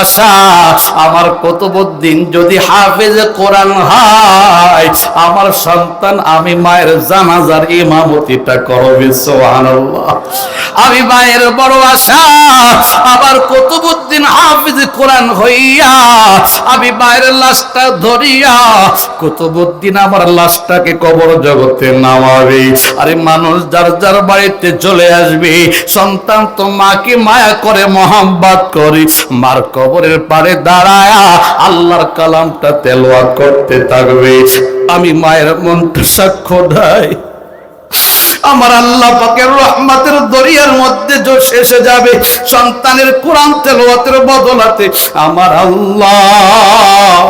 আশা, আমার কুতুবউদ্দিন যদি হাফেজে কোরআন হয়, আমার সন্তান আমি মায়ের জানাজার ইমামতিটা করবে। সুবহানাল্লাহ। আমি মায়ের বড় আশা, আমার কুতুবউদ্দিন হাফেজে কোরআন হইয়া আমি মায়ের লাশটা ধরিয়া কুতুবউদ্দিন আমার লাশটাকে কবর জগতে নামাবে। আরে মানুষ যার যার বাড়িতে চলে আসবে, সন্তান তো মাকে মায়া করে মোহাম্মত করে মার কবরের পাড়ে দাঁড়ায়া আল্লাহর কালামটা তেলাওয়াত করতে থাকবে। আমি মায়ের মনটা সাক্ষ্য দেয়, আমার আল্লাহ পাকের রহমতের দরিয়ার মধ্যে এসে যাবে সন্তানের কোরআন তেলাওয়াতের বদলাতে। আমার আল্লাহ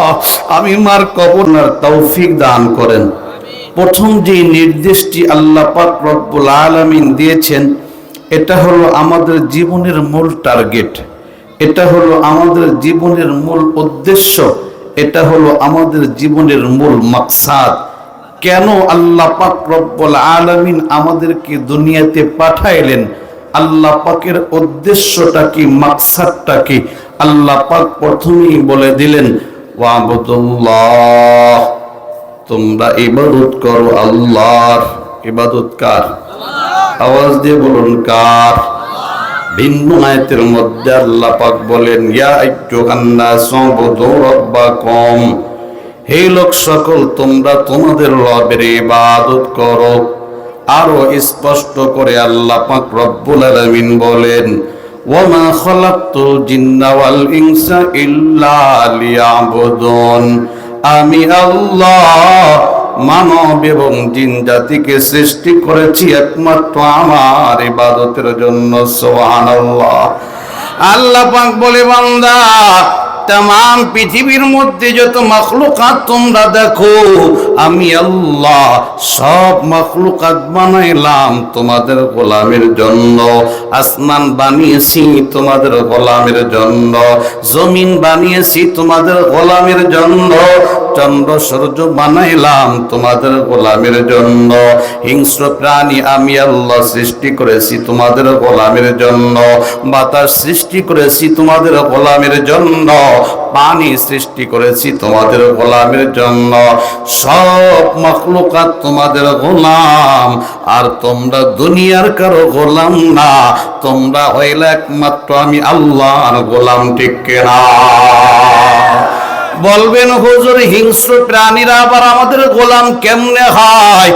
আমি মার কবরের তৌফিক দান করেন। প্রথম যে নির্দেশটি আল্লাহ পাক রব্বুল আলামিন দিয়েছেন, এটা হলো আমাদের জীবনের মূল টার্গেট, এটা হলো আমাদের জীবনের মূল উদ্দেশ্য, এটা হলো আমাদের জীবনের মূল মাকসাদ। কেন আল্লাহ পাক রব্বুল আলামিন আমাদেরকে দুনিয়াতে পাঠাইলেন, আল্লাহ পাকের উদ্দেশ্যটা কি, মাকসাদটা কি, আল্লাহ পাক প্রথমেই বলে দিলেন, ওয়াবুদুল্লাহ, তোমরা ইবাদত করো আল্লাহর। ইবাদত কার? আওয়াজ দিয়ে বলুন কার? ভিন্ন আয়াতের মধ্যে আল্লাহ পাক বলেন, ইয়া আইয়ুহান নাস উবুদু রাব্বাকুম, হে লোক সকল তোমরা তোমাদের রবের ইবাদত করো। আরো স্পষ্ট করে আল্লাহ পাক রব্বুল আলামিন বলেন, ওয়ামা খালাকতুল জিন্না ওয়াল ইনসা ইল্লা লিয়াবুদুন, আমি আল্লাহ মানব এবং জিন জাতিকে সৃষ্টি করেছি একমাত্র আমার ইবাদতের জন্য। সুবহানাল্লাহ। আল্লাহ পাক বলে, বান্দা तमाम পৃথিবীর মধ্যে যত মাখলুকাত তোমরা দেখো, আমি আল্লাহ সব মাখলুকাত বানাইলাম তোমাদের গোলামের জন্য। আসমান বানিয়েছি তোমাদের গোলামের জন্য, জমিন বানিয়েছি তোমাদের গোলামের জন্য, চন্দ্র সূর্য বানাইলাম তোমাদের গোলামের জন্য, হিংস্র প্রাণী আমি আল্লাহ সৃষ্টি করেছি তোমাদের গোলামের জন্য, বাতাস সৃষ্টি করেছি তোমাদের গোলামের জন্য, পানি সৃষ্টি করেছি তোমাদের গোলামের জন্য। সব মাখলুকাত তোমাদের গোলাম, আর তোমরা দুনিয়ার কারো গোলাম না, তোমরা হইলে একমাত্র আমি আল্লাহর গোলাম। ঠিক কিনা? বলবেন হুজুর, হিংস্র প্রাণীরা আবার আমাদের গোলাম কেমনে হয়?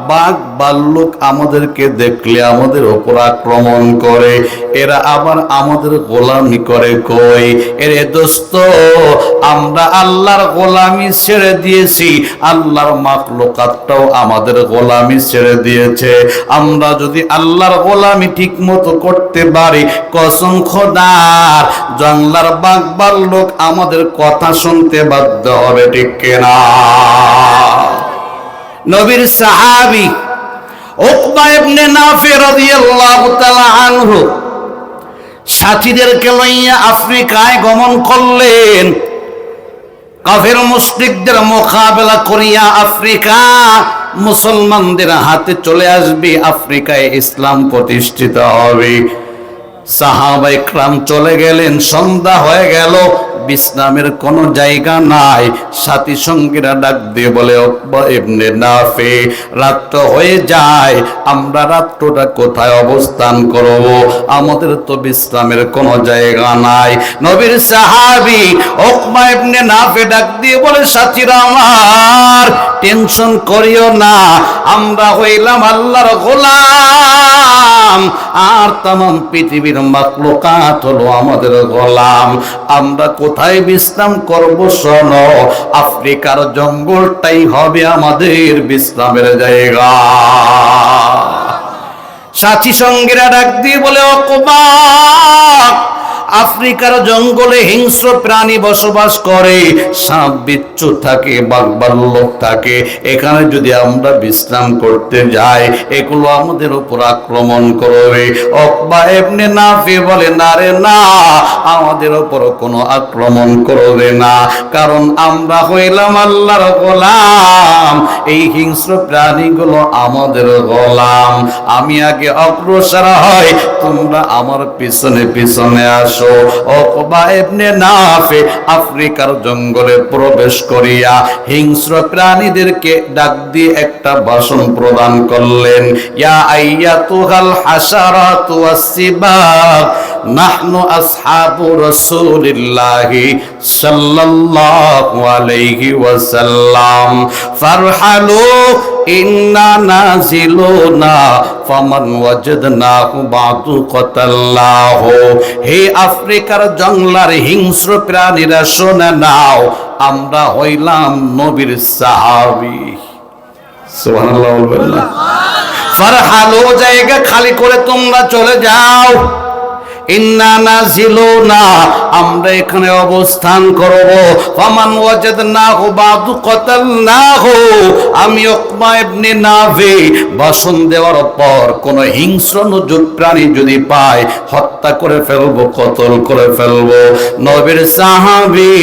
বাঘ ভাল্লুক আমাদেরকে দেখলে আমাদের উপর আক্রমণ করে, এরা আবার আমাদের গোলামি করে কই? এর দোস্ত, আমরা আল্লাহর গোলামি ছেড়ে দিয়েছি, আল্লাহর মাখলুকাতটাও আমাদের গোলামি ছেড়ে দিয়েছে। আমরা যদি আল্লাহর গোলামি ঠিক মতো করতে পারি, কসম খোদার, জঙ্গলার বাঘ ভাল্লুক আমাদের কথা শুনতে বাধ্য হবে। ঠিক কিনা? নবীর সাহাবী উকবা ইবনে নাফি রাদিয়াল্লাহু তাআলা আনহু সাথীদেরকে লইয়া আফ্রিকায় গমন করলেন। কাফের মুশরিকদের মোকাবেলা করিয়া আফ্রিকা মুসলমানদের হাতে চলে আসবে, আফ্রিকায় ইসলাম প্রতিষ্ঠিত হবে। সাহাবায়ে کرام চলে গেলেন, সন্ধ্যা হয়ে গেল, বিশ্রামের কোনো জায়গা নাই। সাথী সঙ্গীরা ডাক দিয়ে বলে, উকবা ইবনে নাফি, রাত হয়ে যায়, আমরা রাতটা কোথায় অবস্থান করব? আমাদের তো বিশ্রামের কোনো জায়গা নাই। নবীর সাহাবী উকবা ইবনে নাফি ডাক দিয়ে বলে, সাথীরা আমার, টেনশন করিও না, আমরা হইলাম আল্লাহর গোলাম, আর तमाम পৃথিবীর মাখলুকাত হলো আমাদের গোলাম। আমরা কোথায় বিশ্রাম করব? শোনো, আফ্রিকার জঙ্গলটাই হবে আমাদের বিশ্রামের জায়গা। সাথী সঙ্গীরা ডাক দিয়ে বলে, উকবা, আফ্রিকার জঙ্গলে হিংস্র প্রাণী বসবাস করে, সাপ বিচ্ছু থাকে, বাঘ ভাল্লুক থাকে, এখানে যদি আমরা বিশ্রাম করতে যাই, এগুলো আমাদের উপর আক্রমণ করবে। উকবা ইবনে নাফি বলে, না রে না, আমাদের উপর কোনো আক্রমণ করবে না, কারণ আমরা হইলাম আল্লাহর গোলাম, এই হিংস্র প্রাণীগুলো আমাদের গোলাম। আমি আগে অগ্রসর হই, তোমরা আমার পিছনে পিছনে আসো। আসো। উকবা ইবনে নাফি আফ্রিকার জঙ্গলে প্রবেশ করিয়া হিংস্র প্রাণীদেরকে ডাক দিয়ে একটা ভাষণ প্রদান করলেন। ইয়া আইয়াতুহাল হাশারাতু ওয়াসসিবাব নাহনু আসহাবু রাসূলিল্লাহি সাল্লাল্লাহু আলাইহি ওয়াসাল্লাম ফারহালু ইন্না নাজিলুনা ফামান ওয়াজাদনাহু বাদু কাতাল্লাহু। হে আফ্রিকার জঙ্গলার হিংস্র প্রাণীরা শুনে নাও, আমরা হইলাম নবীর সাহাবী। সুবহানাল্লাহ বলবেন না? ফারহালু, জায়গা খালি করে তোমরা চলে যাও। ইন্না নাজিলুনা, আমরা এখানে অবস্থান করব। ফামান ওয়াজাদনাহু বাদু কাতালনাহু, আমি উকবা ইবনে নাফি ভাষণ দেওয়ার পর কোন হিংস্র নজুর প্রাণী যদি পায় হত্যা করে ফেলবো, কতল করে ফেলবো। নবীর সাহাবী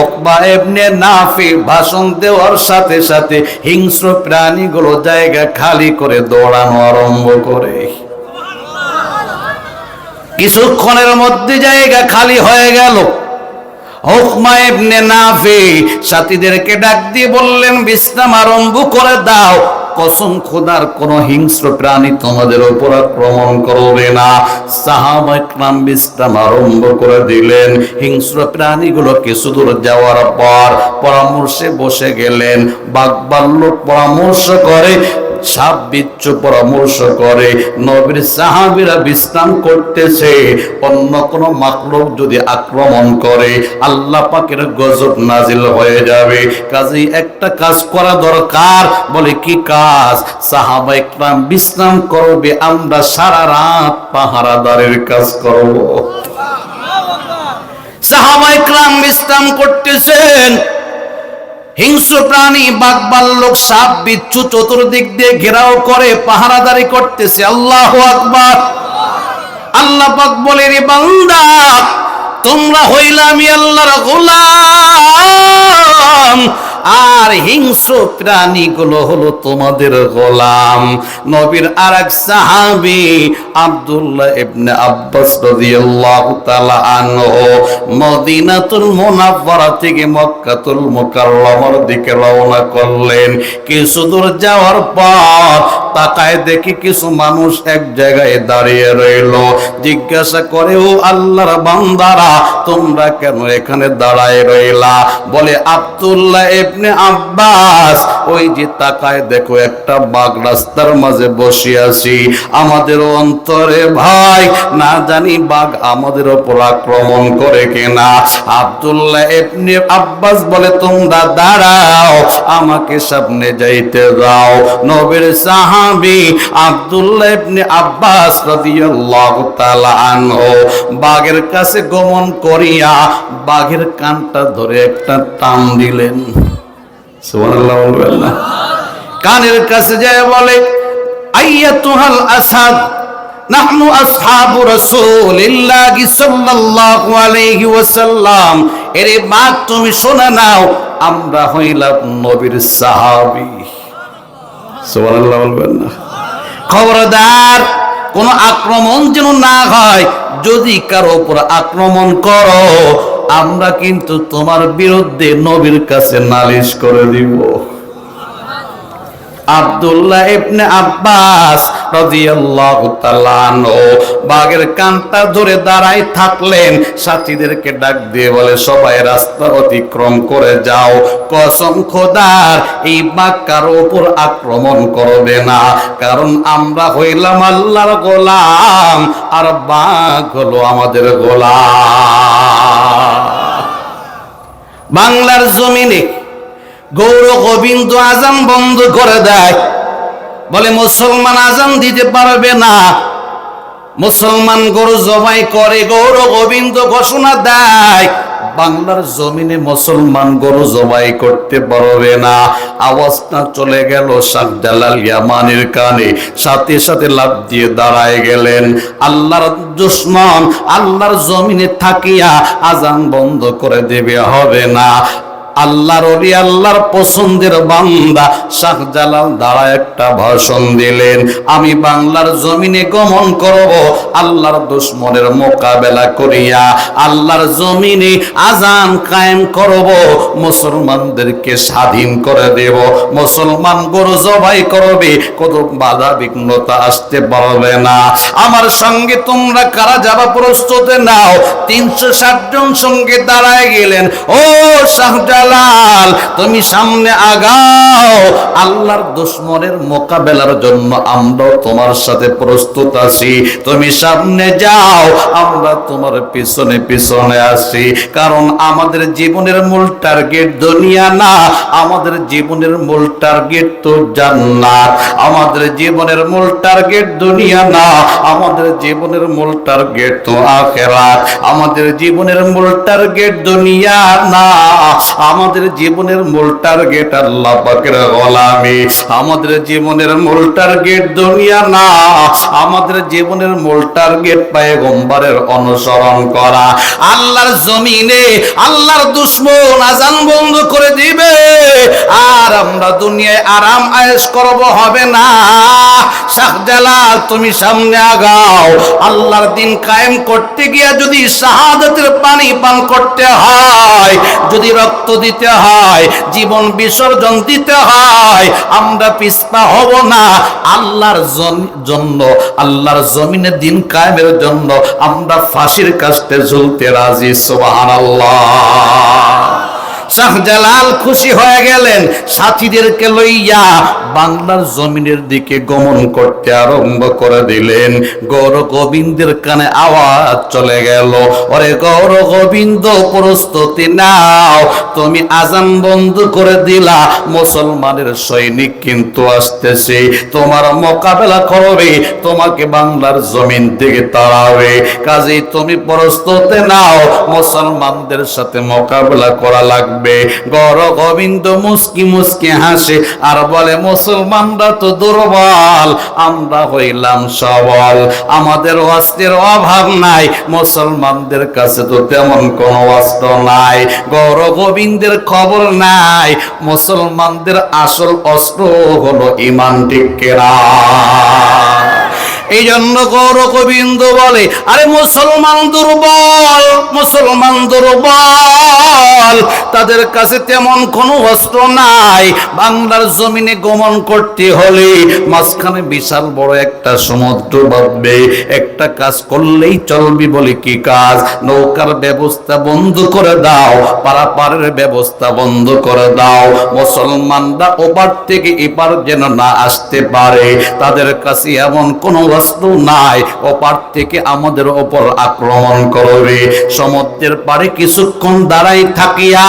উকবা ইবনে নাফি ভাষণ দেওয়ার সাথে সাথে হিংস্র প্রাণীগুলো জায়গা খালি করে দৌড়ানো আরম্ভ করে। কিছুক্ষণের মধ্যে জায়গা খালি হয়ে গেল। উকবা ইবনে নাফি সাথীদেরকে ডাক দিয়ে বললেন, বিশ্রাম আরম্ভ করে দাও। কসম খোদার, কোন হিংস্র প্রাণী তোমাদের উপর আক্রমণ করবে না। সাহাবায়ে কেরাম বিশ্রাম আরম্ভ করে দিলেন। হিংস্র প্রাণীগুলো কিছু দূর যাওয়ার পর পরামর্শে বসে গেলেন। বাঘ ভাল্লুক পরামর্শ করে, সাপ বিচ্ছু পরামর্শ করে। নবীর সাহাবীরা বিশ্রাম করতেছে, অন্য কোন মাখলুক যদি আক্রমণ করে আল্লাহ পাকের গজব নাজিল হয়ে যাবে। কাজেই একটা কাজ করা দরকার। বলে কি কাজ? সাহাবায়ে কেরাম বিশ্রাম করবে, আমরা সারা রাত পাহারাদারের কাজ করব। সাহাবায়ে কেরাম বিশ্রাম করতেছেন। হিংস্র প্রাণী বাঘ ভাল্লুক সাপ বিচ্ছু চতুর্দিক দিয়ে ঘেরাও করে পাহারাদারি করতেছে। আল্লাহু আকবার। আল্লাহ পাক বলে, রে বান্দা, তোমরা হইলা আমি আল্লাহর গোলাম, আর হিংস্র প্রাণীগুলো হলো তোমাদের গোলাম। নবীর আরেক সাহাবী আব্দুল্লাহ ইবনে আব্বাস রাদিয়াল্লাহু তাআলা আনহু মদিনাতুল মুনাওয়ারা থেকে মক্কাতুল মুকাররমার দিকে রওনা করলেন। কিছু দূর যাওয়ার পর তাকায় দেখি কিছু মানুষ এক জায়গায় দাঁড়িয়ে রইল। জিজ্ঞাসা করে, ও আল্লাহর বান্দারা, তোমরা কেন এখানে দাঁড়ায় রইলা? বলে, আব্দুল্লাহ ইবনে আব্বাস, ওই যে তাকায় দেখো একটা বাঘ রাস্তার মাঝে বসে আছি, আমাদের অন্তরে ভয়, না জানি বাঘ আমাদের উপর আক্রমণ করে কিনা। আব্দুল্লাহ ইবনে আব্বাস বলে, তোমরা দাঁড়াও, আমাকে সামনে যাইতে দাও। নবীর সাহাবী আব্দুল্লাহ ইবনে আব্বাস রাদিয়াল্লাহু তাআলা আনহু বাঘের কাছে গমন করিয়া বাঘের কানটা ধরে একটা টান দিলেন। সুবহানাল্লাহ বলবেন না? কানের কাছে যায় বলে, আইয়াতুহাল আসাদ নাহনু আসহাবু রাসূলিল্লাহি সাল্লাল্লাহু আলাইহি ওয়াসাল্লাম। এরে বাঘ, তুমি শুনে নাও, আমরা হইলাম নবীর সাহাবী। সুবহানাল্লাহ বলবেন না? খবরদার, কোন আক্রমণ যেন না হয়। যদি কারো উপর আক্রমণ করো, আমরা কিন্তু তোমার বিরুদ্ধে নবীর কাছে নালিশ করে দিব। আব্দুল্লাহ ইবনে আব্বাস রাদিয়াল্লাহু তাআলা আনহু বাঘের কানটা ধরে দাঁড়ায় থাকলেন। সাথীদেরকে ডাক দিয়ে বলে, সবাই রাস্তা অতিক্রম করে যাও। কসম খোদার, এই বাঘ কারো উপর আক্রমণ করবে না, কারণ আমরা হইলাম আল্লাহর গোলাম, আর বাঘ হলো আমাদের গোলাম। বাংলার জমিনে গৌর গোবিন্দ আজান বন্ধ করে দেয়, বলে মুসলমান আজান দিতে পারবে না। মুসলমান গরু জবাই করে, গৌর গোবিন্দ ঘোষণা দেয়, বাংলার জমিনে মুসলমান গরু জবাই করতে পারবে না। আওয়াজটা চলে গেল শাহজালাল ইয়ামানির কানে, সাথে সাথে লাফ দিয়ে দাঁড়ায় গেলেন। আল্লাহর দুশমন আল্লাহর জমিনে থাকিয়া আজান বন্ধ করে দেবে হবে না। আল্লাহর ওলি, আল্লাহর পছন্দের বান্দা শাহজালাল দাঁড়া একটা ভাষণ দিলেন, আমি বাংলার জমিনে গমন করব, আল্লাহর দুশমনের মোকাবেলা করিয়া আল্লাহর জমিনে আজান কায়েম করব, মুসলমানদেরকে স্বাধীন করে দেব, মুসলমান গরু জবাই করবে, কত বাধা বিঘ্নতা আসতে পারবে না। আমার সঙ্গে তোমরা কারা যাবা প্রস্তুত নাও। 360 জন সঙ্গে দাঁড়ায় গেলেন। ও শাহজালাল, তুমি সামনে আগাও, আল্লাহর দুশমনের মোকাবেলার জন্য আমরা তোমার সাথে প্রস্তুত আছি, তুমি সামনে যাও, আমরা তোমার পিছনে পিছনে আসি। কারণ আমাদের জীবনের মূল টার্গেট দুনিয়া না, আমাদের জীবনের মূল টার্গেট তো জান্নাত। আমাদের জীবনের মূল টার্গেট দুনিয়া না, আমাদের জীবনের মূল টার্গেট তো আখিরাত। আমাদের জীবনের মূল টার্গেট দুনিয়া না, আমাদের জীবনের মূল টার্গেট আল্লাহ পাকের গোলামি। আমাদের জীবনের মূল টার্গেট দুনিয়া না, আমাদের জীবনের মূল টার্গেট পয়গম্বরের অনুসরণ করা। আল্লাহর জমিনে আল্লাহর দুশমন আজান বন্ধ করে দিবে, আর আমরা দুনিয়ায় আরাম আয়েশ করব, হবে না। শাহজালাল, তুমি সামনে আগাও, আল্লাহর দিন কায়েম করতে গিয়া যদি শাহাদাতের পানি পান করতে হয়, যদি রক্ত দিতে হয়, জীবন বিসর্জন দিতে হয়, আমরা পিছপা হব না। আল্লাহর জন্য, আল্লাহর জমিনে দিন কায়েমের জন্য আমরা ফাঁসির কাস্তে ঝুলতে রাজি। সুবহানাল্লাহ। শাহজালাল খুশি হয়ে গেলেন, সাথীদেরকে লইয়া বাংলার জমিনের দিকে গমন করতে আরম্ভ করে দিলেন। গৌর গোবিন্দের কানে আওয়াজ চলে গেল, ওরে গৌর গোবিন্দ, প্রস্তুতি নাও, তুমি আজান বন্ধ করে দিলা, মুসলমানের সৈনিক কিন্তু আসতেছে, তোমার মোকাবেলা করবে, তোমাকে বাংলার জমিন থেকে তাড়াবে, কাজেই তুমি প্রস্তুতি নাও, মুসলমানদের সাথে মোকাবেলা করা লাগবে। গৌর গোবিন্দ মুস্কি মুস্কি হাসে আর বলে, মুসলমানরা তো দুর্বল, আমরা হইলাম সবল, আমাদের অস্ত্রের অভাব নাই, মুসলমানদের কাছে তো তেমন কোনো অস্ত্র নাই। গৌর গোবিন্দের খবর নাই মুসলমানদের আসল অস্ত্র হলো ঈমান, ঠিক কিনা? এই জন্য গৌর গোবিন্দ বলে, আরে মুসলমান দুর্বল, মুসলমান দুর্বল, তাদের কাছে তেমন কোনো অস্ত্র নাই। বাংলার জমিনে গমন করতে হলে মাঝখানে বিশাল বড় একটা সমুদ্র বাঁধবে, একটা কাজ করলেই চলবি। বলে কি কাজ? নৌকার ব্যবস্থা বন্ধ করে দাও, পারাপারের ব্যবস্থা বন্ধ করে দাও, মুসলমানরা ওপার থেকে এপার যেন না আসতে পারে, তাদের কাছে এমন কোনো অস্ত্র নাই ওপার থেকে আমাদের ওপর আক্রমণ করবে। সমুদ্রের পারে কিছুক্ষণ দাঁড়াই থাকিয়া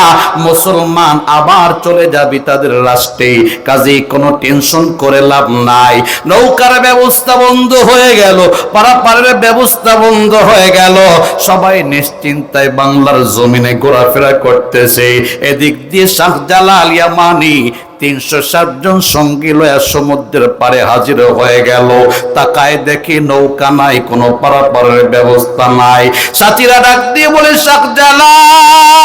মুসলমান আবার চলে যাবে তাদের রাষ্ট্রে, কাজেই কোনো টেনশন করে লাভ নাই। নৌকার ব্যবস্থা বন্ধ হয়ে গেল, পারাপারের ব্যবস্থা বন্ধ হয়ে গেল, সবাই নিশ্চিন্তায় বাংলার জমিনে ঘোরাফেরা করতেছে। এদিক দিয়ে শাহজালাল ইয়ামানি 360 জন সঙ্গী লয়া সমুদ্রের পারে হাজির হয়ে গেল। তাকায় দেখি নৌকা নাই, কোনো পারাপারের ব্যবস্থা নাই। সাথীরা ডাক দিয়ে বলে, শাহজালাল,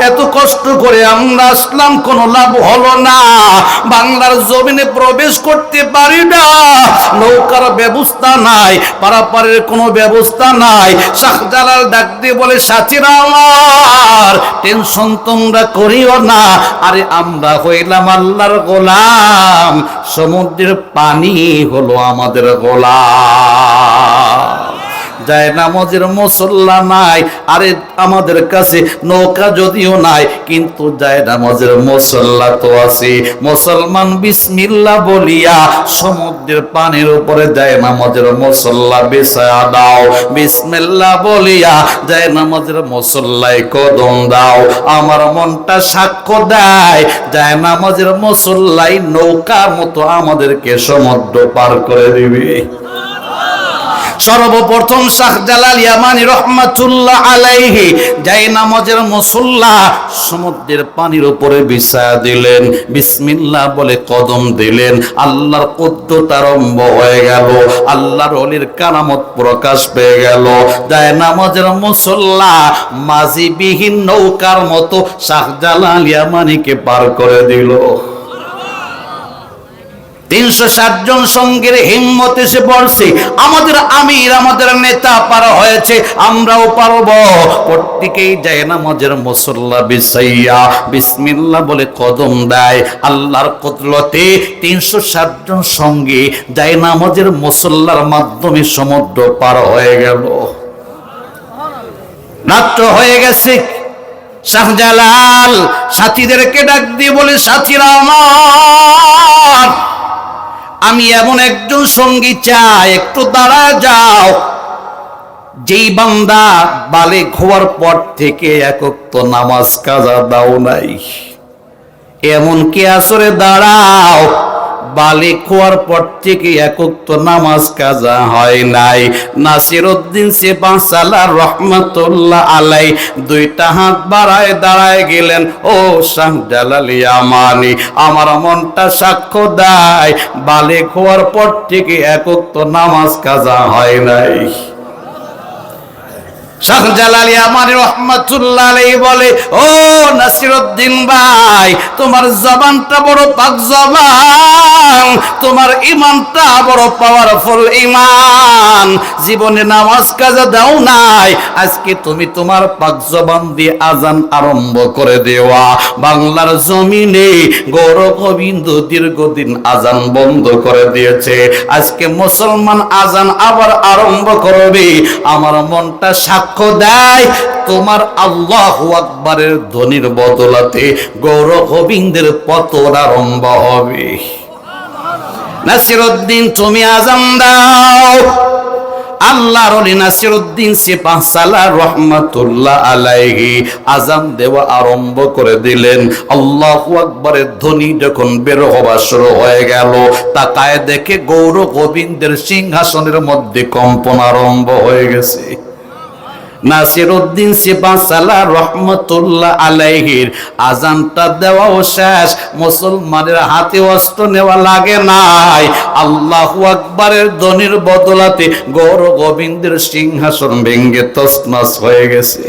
এত কষ্ট করে আমরা আসলাম, কোনো লাভ হলো না, বাংলার জমিনে প্রবেশ করতে পারি না, নৌকার ব্যবস্থা নাই, পারাপারের কোনো ব্যবস্থা নাই। শাহজালাল ডাক দিয়ে বলে, সাথীরা আমার, টেনশন তোমরা করিও না, আরে আমরা হইলাম আল্লাহর গোলাম, সমুদ্রের পানি হলো আমাদের গোলাম, যায় নামাজের মুসল্লা নাই, আরে আমাদের কাছে নৌকা যদিও নাই কিন্তু যায় নামাজের মুসল্লা তো আছে। মুসলমান বিসমিল্লাহ বলিয়া সমুদ্রের পানির উপরে যায় নামাজের মুসল্লা বিছায়া দাও, বিসমিল্লাহ বলিয়া যায় নামাজের মুসল্লায় কদম দাও। আমার মনটা সাক্ষ্য দেয় যায় নামাজের মুসল্লাই নৌকার মতো আমাদেরকে সমুদ্র পার করে দিবে। সর্বপ্রথম শাহজালাল ইয়ামানি রহমাতুল্লাহ আলাইহি জায়নামাজের মুসল্লা সমুদ্রের পানির উপরে বিছায়া দিলেন, বিসমিল্লাহ বলে কদম দিলেন, আল্লাহর কুদরত আরম্ভ হয়ে গেল, আল্লাহর ওলির কারামত প্রকাশ পেয়ে গেল। জায়নামাজের মুসল্লা মাঝিবিহীন নৌকার মতো শাহজালাল ইয়ামানিকে পার করে দিল। 360 জন সঙ্গীর হিম্মত এসে পড়ছে, আমাদের আমির, আমাদের নেতা পার হয়েছে, আমরাও পারব। প্রত্যেকেই জায়নামাজের মুসল্লা বিছাইয়া বিসমিল্লাহ বলে কদম দেয়। আল্লাহর কুদরতে 360 জন সঙ্গী জায়নামাজের মুসল্লার মাধ্যমে সমুদ্র পার হয়ে গেল। রাত্র হয়ে গেছে। শাহজালাল সাথীদেরকে ডাক দিয়ে বলে, সাথীরা আমার, আমি এমন একজন সঙ্গী চাই, একটু দাঁড়া যাও। যেই বান্দা বালিগ হওয়ার পর থেকে এক ওয়াক্ত নামাজ কাজা দাও নাই, এমন কে আসরে দাঁড়াও বালিগ হওয়ার পর থেকে এক ওয়াক্ত নামাজ কাজা হয় নাই। নাসিরউদ্দিন সেপাহসালার রহমাতুল্লাহ আলাই দুইটা হাত বাড়ায় দাঁড়ায় গেলেন, ও শাহজালাল ইয়ামানি, আমার মনটা সাক্ষ্য দেয় বালিগ হওয়ার পর থেকে এক ওয়াক্ত নামাজ কাজা হয় নাই। শাহজালাল ইয়ামানি রহমাতুল্লাহ আলাইহি বলে, ও নাসিরউদ্দিন ভাই, তোমার জবানটা বড় পাক জবান, তোমার ঈমানটা বড় পাওয়ারফুল ঈমান, জীবনে নামাজ কাজা দাও নাই, আজকে তুমি তোমার পাক জবান দিয়ে আজান আরম্ভ করে দেওয়া। বাংলার জমিনে গৌর গোবিন্দ দীর্ঘদিন আজান বন্ধ করে দিয়েছে, আজকে মুসলমান আজান আবার আরম্ভ করবে। আমার মনটা সাক্ষ্য দেয় তোমার আল্লাহু আকবারের ধ্বনির বদলাতে গৌর গোবিন্দের পতন আরম্ভ হবে। নাসিরউদ্দিন তুমি আজান দাও। আল্লাহর ওলি নাসিরউদ্দিন সেপাহসালার রহমাতুল্লাহ আলাইহি আজান দেওয়া আরম্ভ করে দিলেন। আল্লাহু আকবারের ধ্বনি যখন বের হওয়া শুরু হয়ে গেল, তাকায় দেখে গৌর গোবিন্দের সিংহাসনের মধ্যে কম্পন আরম্ভ হয়ে গেছে। নাসিরউদ্দিন সেপাহসালার রহমাতুল্লাহ আলাইহির আজানটা দেওয়াও শেষ, মুসলমানের হাতে অস্ত্র নেওয়া লাগে নাই, আল্লাহু আকবারের ধ্বনির বদলাতে গৌর গোবিন্দের সিংহাসন ভেঙ্গে তছনছ হয়ে গেছে।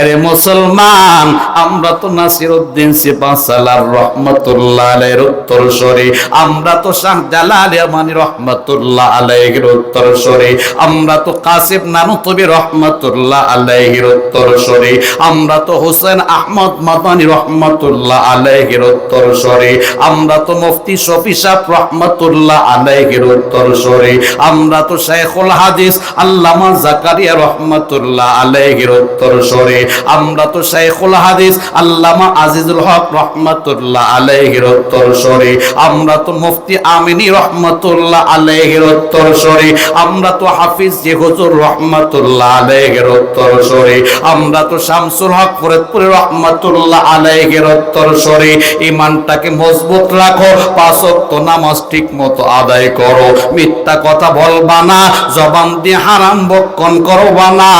আরে মুসলমান, আমরা তো নাসিরউদ্দিন সেপাহসালার রহমাতুল্লাহ আলাইহির উত্তরসূরি, আমরা তো শাহজালাল ইয়ামানি রহমাতুল্লাহ আলাইহির উত্তরসূরি, আমরা তো কাসিম নানুতুবি রহমাতুল্লাহ আলাইহির উত্তরসূরি, আমরা তো হোসেন আহমদ মাদানী রহমাতুল্লাহ আলাইহির উত্তরসূরি, আমরা তো মুফতি শফি সাহেব রহমাতুল্লাহ আলাইহির উত্তরসূরি, আমরা তো শাইখুল হাদিস আল্লামা জাকারিয়া রহমাতুল্লাহ আলাইহির উত্তরসূরি, আমরা তো শাইখুল হাদিস আল্লামা আজিজুল হক রহমাতুল্লাহ আলাইহির উত্তরসূরি, আমরা তো মুফতি আমিনী রহমাতুল্লাহ আলাইহির উত্তরসূরি, আমরা তো হাফিজ জি হুজুর রহমাতুল্লাহ আলাইহির উত্তরসূরি, আমরা তো শামসুল হক ফরিদপুরি রহমাতুল্লাহ আলাইহির উত্তরসূরি। ঈমানটাকে মজবুত রাখো, 5 ওয়াক্ত নামাজ ঠিকমতো আদায় করো, মিথ্যা কথা বলবা না, জবান দিয়ে হারাম বক্ষণ করবা না।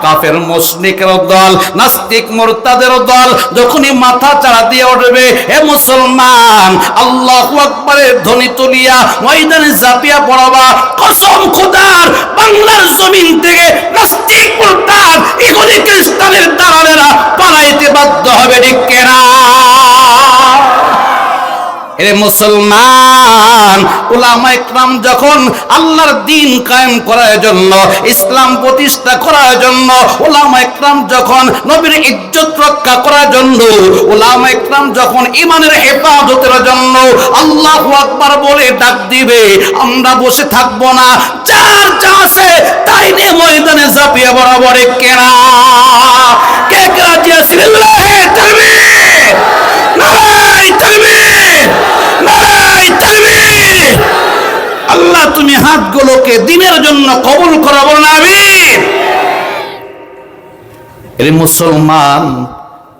কাফের মুশরিকের দল, নাস্তিক মুরতাদের দল যখনই মাথা চাড়া দিয়ে উঠবে, হে মুসলমান, আল্লাহু আকবারের ধ্বনি তুলিয়া ময়দানে ঝাঁপিয়া পড়বা। কসম খোদার, বাংলার জমিন থেকে নাস্তিক মুরতাদ ইহুদি খ্রিস্টানের দালালেরা পালাইতে বাধ্য হবে, ঠিক কিনা? এ মুসলমান, উলামায়ে কেরাম যখন আল্লাহর দ্বীন কায়েম করার জন্য, ইসলাম প্রতিষ্ঠা করার জন্য, উলামায়ে কেরাম যখন নবীর ইজ্জত রক্ষা করার জন্য, উলামায়ে কেরাম যখন ঈমানের হেফাজতের জন্য আল্লাহু আকবার বলে ডাক দিবে, আমরা বসে থাকবো না, যার যা আছে তাই নিয়ে ময়দানে ঝাঁপিয়ে বরাবর কেনা। কে কে রাজি আছেন? লিল্লাহি তাকবীর, নারায়ে তাকবীর, নারায়ে তাকবীর। আল্লাহ তুমি হাতগুলোকে দ্বীনের জন্য কবুল করো, বলুন আমিন। এর মুসলমান,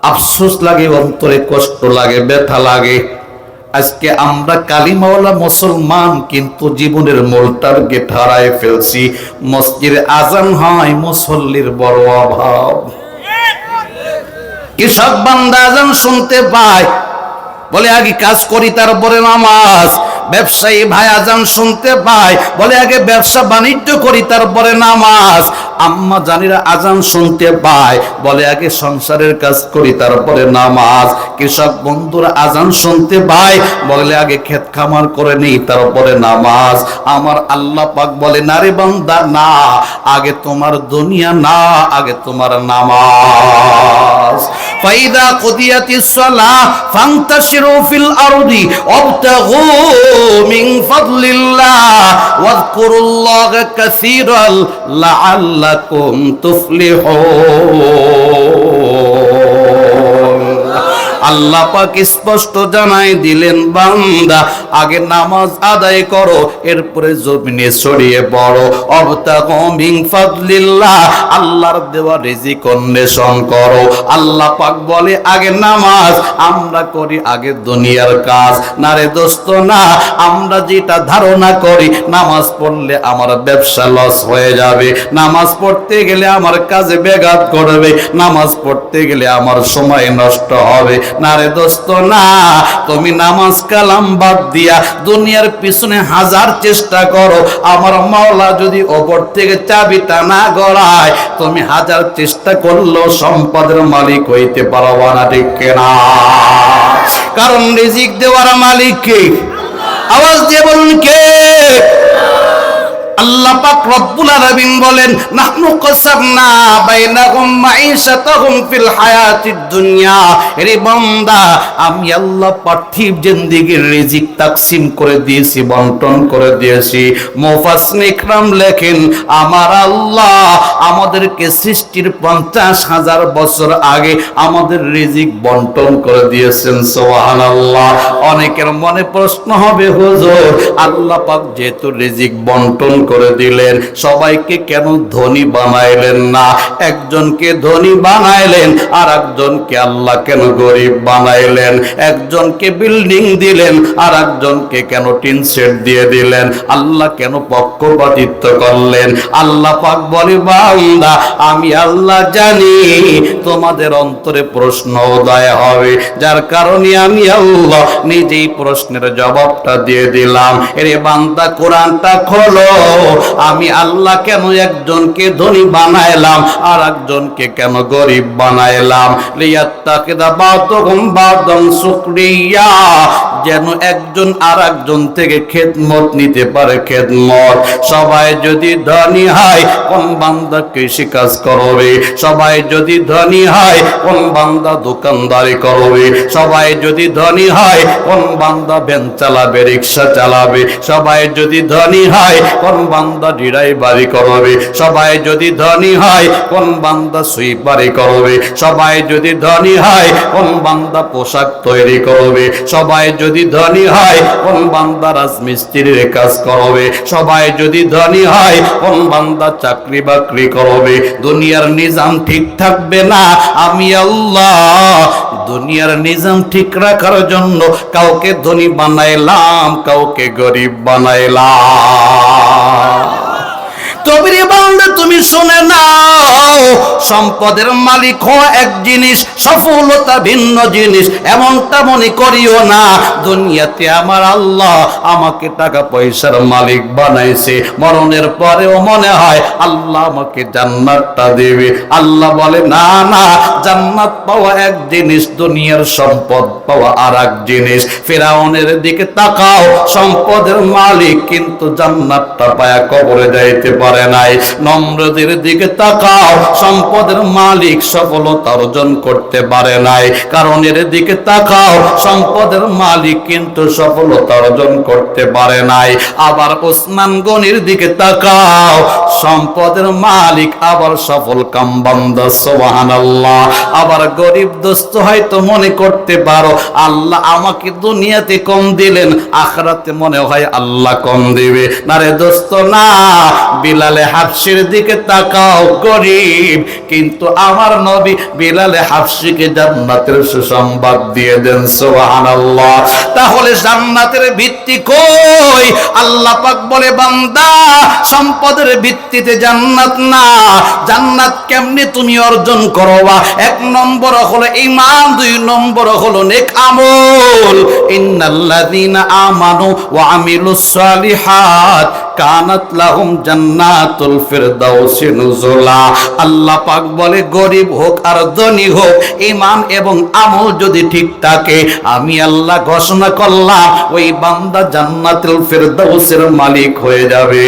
আফসোস লাগে, অন্তরে কষ্ট লাগে, ব্যথা লাগে। আজকে আমরা কালিমাওয়ালা মুসলমান, কিন্তু জীবনের মূল টার্গেট হারায় ফেলছি। মসজিদে আজান হয়, মুসল্লির বড় অভাব। কৃষক বান্দা আজান শুনতে পায়, বলে আগে কাজ করি তারপরে নামাজ। ব্যবসায়ী ভাই আজান শুনতে পায়, বলে আগে ব্যবসা বাণিজ্য করি তারপরে নামাজ। আম্মা জানিরা আজান শুনতে পায়, বলে আগে সংসারের কাজ করি তারপরে নামাজ। কৃষক বন্ধুরা আজান শুনতে পায়, বলে আগে ক্ষেত খামার করে নেই তারপরে নামাজ। আমার আল্লাহ পাক বলে, না রে বান্দা না, আগে তোমার দুনিয়া না, আগে তোমার নামাজ। ফাইদা কুদিয়াতিস সালাহ ফান্তাশিরু ফিল আরদি ওয়াবতাগু মিন ফাদলিল্লাহ ওয়াযকুরুল্লাহা কাসীরান লাআল্লাকুম তুফলিহুন। আল্লাহ পাক স্পষ্ট জানাই দিলেন, বান্দা আগে নামাজ আদায় করো, এরপরে জমিনে ছড়িয়ে পড়ো। অবতাগু মিন ফাদলিল্লাহ, আল্লাহর দেওয়া রিজিক অন্বেষণ করো। আল্লাহ পাক বলে আগে নামাজ, আমরা করি আগে দুনিয়ার কাজ। না রে দোস্ত না, আমরা যেটা ধারণা করি নামাজ পড়লে আমার ব্যবসা লস হয়ে যাবে, নামাজ পড়তে গেলে আমার কাজে ব্যাঘাত করবে, নামাজ পড়তে গেলে আমার সময় নষ্ট হবে। না রে দোস্ত না, তুমি নামাজ কালাম বাদ দিয়া দুনিয়ার পিছনে হাজার চেষ্টা করো, আমার মাওলা যদি ওপর থেকে চাবিটা না গড়ায়, তুমি হাজার চেষ্টা করলেও সম্পদের মালিক হইতে পারবা না, ঠিক কিনা? কারণ রিজিক দেওয়ার মালিক কে? আওয়াজ দিয়ে বলুন কে? আল্লাহ পাক রব্বুল আলামিন বলেন, নাহনু কাসামনা বাইনাহুম মাঈশাতাহুম ফিল হায়াতিদ দুনিয়া। এরে বান্দা, আমি আল্লাহ পার্থিব জিন্দেগির রিজিক তাকসিম করে দিয়েছি, বন্টন করে দিয়েছি। মুফাসসিরিন ইকরাম লেখেন, আমার আল্লাহ আমাদেরকে সৃষ্টির 50,000 বছর আগে আমাদের রিজিক বন্টন করে দিয়েছেন। সুবহানাল্লাহ। অনেকের মনে প্রশ্ন হবে, হুজুর আল্লাহ পাক যেহেতু রিজিক বন্টন করে দিলেন, সবাইকে কেন ধনী বানাইলেন না? একজনকে ধনী বানাইলেন, আর একজনকে আল্লাহ কেন গরিব বানাইলেন? একজনকে বিল্ডিং দিলেন, আর একজনকে কেন টিন সেট দিয়ে দিলেন? আল্লাহ কেন পক্ষপাতিত্ব করলেন? আল্লাহ পাক বলে, বান্দা আমি আল্লাহ জানি তোমাদের অন্তরে প্রশ্ন উদয় হবে, যার কারণে আমি আল্লাহ নিজেই প্রশ্নের জবাবটা দিয়ে দিলাম। এরে বান্দা কোরআনটা খোলো, আমি আল্লাহ কেন একজনকে ধনী বানাইলাম আর একজনকে কেন গরিব বানাইলাম? লিয়াত্তাকিদা বাতুহুম বাদান সুকরিয়া, যেন একজন আর একজন থেকে খেদমত নিতে পারে। খেদমত, সবাই যদি ধনী হয় কোন বান্দা কৃষি কাজ করবে, সবাই যদি ধনী হয় কোন বান্দা দোকানদারি করবে, সবাই যদি ধনী হয় কোন বান্দা ভ্যান চালাবে, রিক্সা চালাবে, সবাই যদি ধনী হয় কোন বান্দা ড্রাইভারি করবে, সবাই যদি ধনী হয় কোন বান্দা সুইপারি করবে, সবাই যদি ধনী হয় কোন বান্দা পোশাক তৈরি করবে, সবাই যদি ধনী হয় কোন বান্দা রাজমিস্ত্রির কাজ করবে, সবাই যদি ধনী হয় কোন বান্দা চাকরি বাকরি করবে। দুনিয়ার নিজাম ঠিক থাকবে না। আমি আল্লাহ দুনিয়ার নিজাম ঠিক রাখার জন্য কাউকে ধনী বানাইলাম, কাউকে গরিব বানাইলাম। তবে বান্দা তুমি শুনে নাও, সম্পদের মালিক হওয়া এক জিনিস, সফলতা ভিন্ন জিনিস। এমনটা মনে করিও না দুনিয়াতে আমার আল্লাহ আমাকে টাকা পয়সার মালিক বানাইছে, মরণের পরেও মনে হয় আল্লাহ আমাকে জান্নাতটা দেবে। আল্লাহ বলে, না না, জান্নাত পাওয়া এক জিনিস, দুনিয়ার সম্পদ পাওয়া আর এক জিনিস। ফিরাউনের দিকে তাকাও, সম্পদের মালিক কিন্তু জান্নাতটা পায়া কবরে যাইতে পারে নাই। নমরুদের দিকে তাকাও, সম্পদের মালিক সফলতা অর্জন করতে পারে নাই। কারণের দিকে তাকাও, সম্পদের মালিক কিন্তু সফলতা অর্জন করতে পারে নাই। আবার ওসমান গনির দিকে তাকাও, সম্পদের মালিক আবার সফল কাম বান্দা। সুবহানাল্লাহ। আবার গরিব দোস্ত হয়তো মনে করতে পারো আল্লাহ আমাকে দুনিয়াতে কম দিলেন, আখিরাতে মনে হয় আল্লাহ কম দিবে। না রে দোস্ত না, বিলালে হাফসির দিকে তাকাও, গরিব কিন্তু আমার নবী বিলালে হাফসি আশিকে জান্নাতের সুসংবাদ দিয়ে দেন সুবহানাল্লাহ। তাহলে জান্নাতের ভিত্তি কই? আল্লাহ পাক বলে বান্দা সম্পদের ভিত্তিতে জান্নাত না। জান্নাত কেমনে তুমি অর্জন করবা? 1 নম্বর হলো ঈমান, 2 নম্বর হলো নেক আমল। ইন্নাল্লাযীনা আমানু ওয়া আমিলুস সালিহাত কানাত লাহুম জান্নাতুল ফিরদাউসি নুজুলা। আল্লাহ পাক বলে গরিব হোক আর ধনী হোক, ঈমান এবং আমল যদি ঠিক থাকে, আমি আল্লাহ ঘোষণা করলাম ওই বান্দা জান্নাতুল ফিরদাউসের মালিক হয়ে যাবে।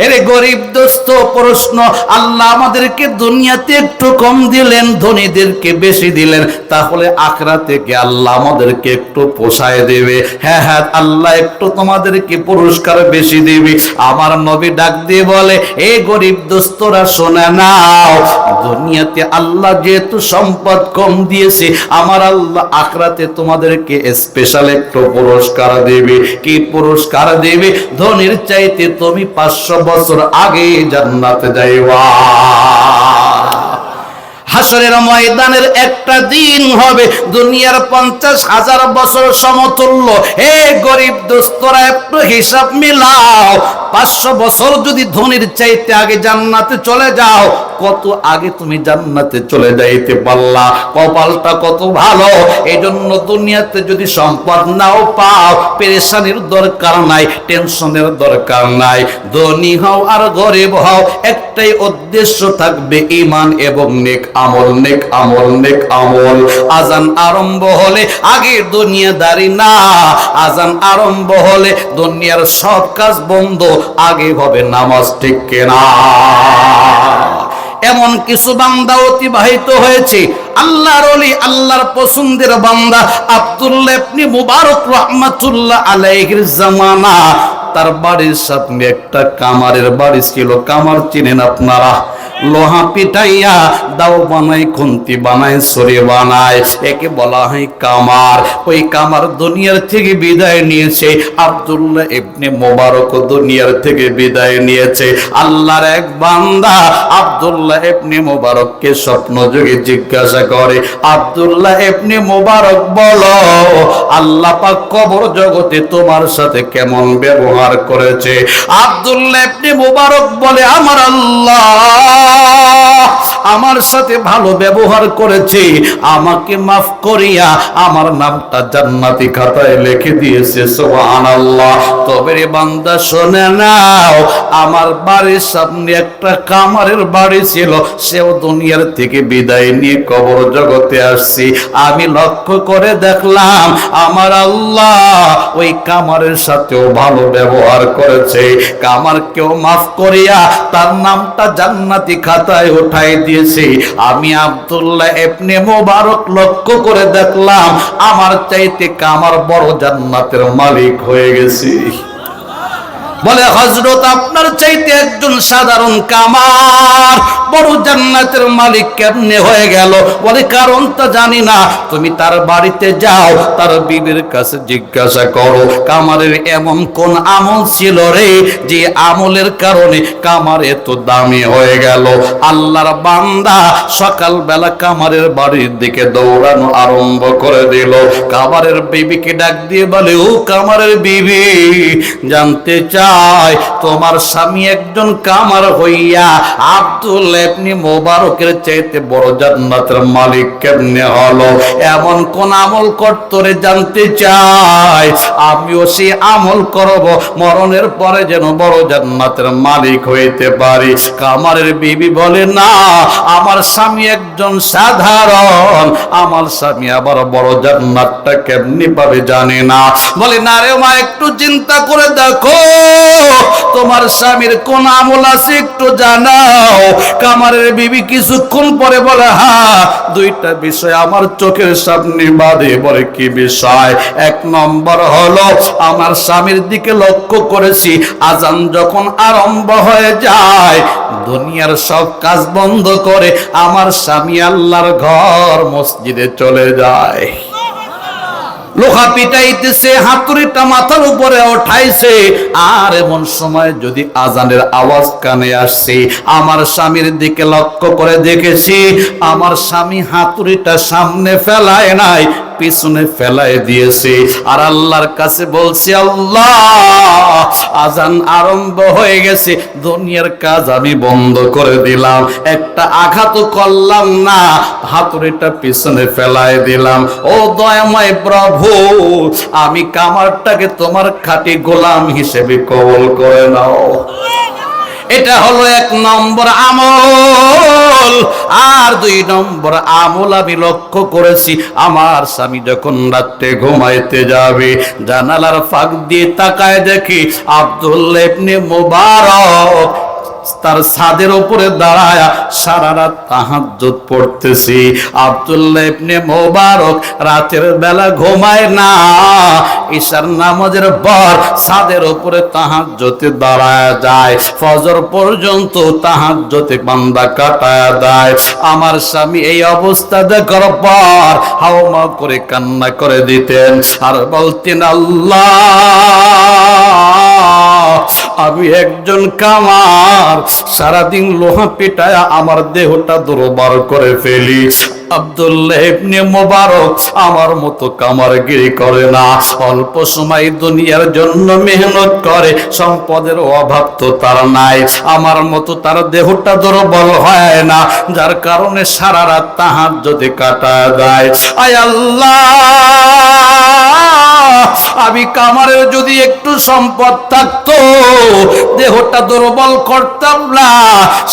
এরে গরিব দোস্ত, প্রশ্ন, আল্লাহ আমাদেরকে দুনিয়াতে একটু কম দিলেন, ধনীদেরকে বেশি দিলেন, তাহলে আখিরাতে কি আল্লাহ আমাদেরকে একটু পোষায় দেবে? হ্যাঁ হ্যাঁ, আল্লাহ একটু তোমাদেরকে পুরস্কার বেশি দিবে। আমার নবী ডাক দিয়ে বলে, এই গরিব দোস্তরা শোনে নাও, দুনিয়াতে আল্লাহ যেহেতু সম্পদ কম দিয়েছে, আমার আল্লাহ আখিরাতে তোমাদেরকে স্পেশাল একটু পুরস্কার দেবে। কি পুরস্কার দেবে? ধনীর চাইতে তুমি 500 বছর আগে জান্নাতে যাইবা। হাসরের ময়দানের একটা দিন হবে দুনিয়ার 50,000 বছর সমতুল্য। হে গরিব দোস্তরা, একটু হিসাব মিলাও। 500 বছর যদি ধনীর চাইতে আগে জান্নাতে চলে যাও, কত আগে তুমি জান্নাতে চলে যাইতে পারলা? কপালটা কত ভালো। এই জন্য দুনিয়াতে যদি সম্পদ নাও পাও, পেরেশানির দরকার নাই, টেনশনের দরকার নাই। ধনী হও আর গরিব হও, একটাই উদ্দেশ্য থাকবে, ঈমান এবং নেক আমল, নেক আমল, নেক আমল। আজান আরম্ভ হলে আগে দুনিয়াদারি না, আজান আরম্ভ হলে দুনিয়ার সব কাজ বন্ধ, আগে হবে নামাজ। ঠিক কিনা? এমন কিছু বান্দা অতিবাহিত হয়েছে, আল্লাহর ওলি, আল্লাহর পছন্দের বান্দা আব্দুল্লাহ ইবনে মুবারক রাহমাতুল্লাহ আলাইহির জামানা। তার বাড়ির সামনে একটা কামারের বাড়ি ছিল। কামার চিনেন আপনারা? লোহা পিটাইয়া দাও বানায়, খুন্তি বানায়, ছড়ি বানায়, একে বলা হয় কামার। ওই কামার দুনিয়ার থেকে বিদায় নিয়েছে। আব্দুল্লাহ ইবনে মুবারক দুনিয়ার থেকে বিদায় নিয়েছে। আল্লাহর এক বান্দা আব্দুল্লাহ ইবনে মুবারককে স্বপ্ন যোগে জিজ্ঞাসা করে, আব্দুল্লাহ ইবনে মুবারক বলো, আল্লাহ পাক কবর জগতে তোমার সাথে কেমন ব্যবহার করেছে? আব্দুল্লাহ ইবনে মুবারক বলে, আমার আল্লাহ আমার সাথে ভালো ব্যবহার করেছে, আমাকে মাফ করিয়া আমার নামটা জান্নাতি খাতায় লিখে দিয়েছে। সুবহানাল্লাহ। তবে রে বান্দা শুনে নাও, আমার বাড়ির সামনে একটা কামারের বাড়ি ছিল, সেও দুনিয়ার থেকে বিদায় নিয়ে কবর জগতে আসছি। আমি লক্ষ্য করে দেখলাম আমার আল্লাহ ওই কামারের সাথেও ভালো ব্যবহার করেছে, কামারকেও মাফ করিয়া তার নামটা জান্নাতি খাতায় উঠাই দিয়েছে। আমি আব্দুল্লাহ ইবনে মুবারক লক্ষ্য করে দেখলাম আমার চাইতে কামার বড় জান্নাতের মালিক হয়ে গেছে। বলে, হযরত আপনার চাইতে একজন সাধারণ কামার বড় জান্নাতের মালিক কেমনে হয়ে গেল? বলে, কারণটা জানি না। তুমি তার বাড়িতে যাও, তার বিবির কাছে জিজ্ঞাসা করো, কামারের এমন কোন আমল ছিল রে যে আমলের কারণে কামার এত দামি হয়ে গেল? আল্লাহর বান্দা সকালবেলা কামারের বাড়ির দিকে দৌড়ানো আরম্ভ করে দিল। কামারের বিবিকে ডাক দিয়ে বলে, ও কামারের বিবি, জানতে চাই তোমার স্বামী একজন কামার হইয়া আব্দুল্লাহ ইবনে মুবারকের চাইতে বড় জান্নাতের মালিক কেমনে হলো? এমন কোন আমল করতো রে? জানতে চাই, আমিও সে আমল করব, মরণের পরে যেন বড় জান্নাতের মালিক হইতে পারি। কামারের বিবি বলে, না, আমার স্বামী একজন সাধারণ, আমার স্বামী আবার বড় জান্নাতটা কেমনি পাবে জানে না। বলে, না রে মা, একটু চিন্তা করে দেখো তোমার স্বামীর কোন আমল আছে একটু জানাও। কামারের বিবি কিছুক্ষণ পরে বলে, হ্যাঁ, 2টা বিষয় আমার চোখের সামনে বাদে। বলে, কি বিষয়? 1 নম্বর হলো আমার স্বামীর দিকে লক্ষ্য করেছি, আজান যখন আরম্ভ হয়ে যায় দুনিয়ার সব কাজ বন্ধ করে আমার স্বামী আল্লাহর ঘর মসজিদে চলে যায়। লোহা পিটাইতেছে, হাতুড়িটা মাথার উপরে উঠাইছে, আর এমন সময় যদি আজানের আওয়াজ কানে আসছে, আমার স্বামীর দিকে লক্ষ্য করে দেখেছি আমার স্বামী হাতুড়িটা সামনে ফেলায় নাই, পিছনে ফেলায় দিয়েছে। আর আল্লাহর কাছে বলছে, আল্লাহ আজান আরম্ভ হয়ে গেছে, দুনিয়ার কাজ আমি বন্ধ করে দিলাম, একটা আঘাত করলাম না, হাতুড়িটা পিছনে ফেলায় দিলাম। ও দয়াময় প্রভু, আমি কামারটাকে তোমার খাঁটি গোলাম হিসেবে কবুল করে নাও। এটা হলো 1 নম্বর আমল। আর 2 নম্বর আমল আমি লক্ষ্য করেছি, আমার স্বামী যখন রাতে ঘুমাইতে যাবে, জানালার ফাঁক দিয়ে তাকায় দেখি আব্দুল্লাহ ইবনে মুবারক তার ছাদের উপরে দাঁড়ায়া সারা রাত তাহাজ্জুদ পড়তেছি। আব্দুল্লাহ ইবনে মুবারক রাতের বেলা ঘুমায় না, ঈশার নামাজের পর ছাদের উপরে তাহাজ্জুদে দাঁড়ায়া যায়, ফজর পর্যন্ত তাহাজ্জুদে বান্দা কাটায়া দেয়। আমার স্বামী এই অবস্থা দেখার পর হাওমা করে কান্না করে দিতেন আর বলতেন, আল্লাহ আমি একজন কামার, সারাদিন লোহা পিটায়া আমার দেহটা দুর্বল করে ফেলি। আব্দুল্লাহ ইবনে মুবারক আমার মতো কামারগিরি করে না, অল্প সময় দুনিয়ার জন্য মেহনত করে, সম্পদের অভাব তো তার নাই, আমার মতো তার দেহটা দুর্বল হয় না, যার কারণে সারা রাত তাহাজ্জুদে কাটায় দেয়। আয় আল্লাহ, আমি কামারের যদি একটু সম্পদ থাকতো, দেহটা দুর্বল করতাম না,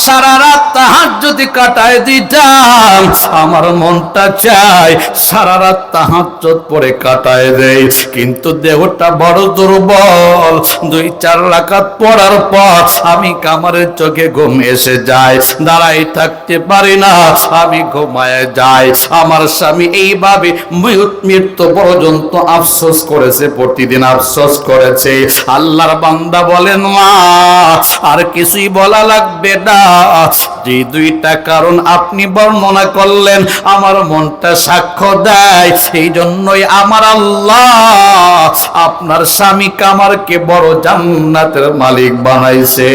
সারা রাত তাহাজ্জুদে কাটায় দিতাম। আমার মনটা চায় সারা রাত তাহাজ্জুদ পড়ে কাটায় দেই, কিন্তু দেহটা বড় দুর্বল। 2-4 রাকাত পড়ার পর আমি কামারের চোখে ঘুম এসে যায়, দাঁড়াই থাকতে পারি না, আমি ঘুমায় যাই। আমার স্বামী এইভাবে মৃত্যু পর্যন্ত আফসোস করেছে, প্রতিদিন আফসোস করেছে। আল্লাহর বান্দা বলেন, মা আর কিছুই বলা লাগবে না, যে 2টা কারণ আপনি বর্ণনা করলেন আমার মনটা সাক্ষ্য দেয়, এই জন্যই আমার আল্লাহ আপনার স্বামী কামারকে বড় জান্নাতের মালিক বানাইছে।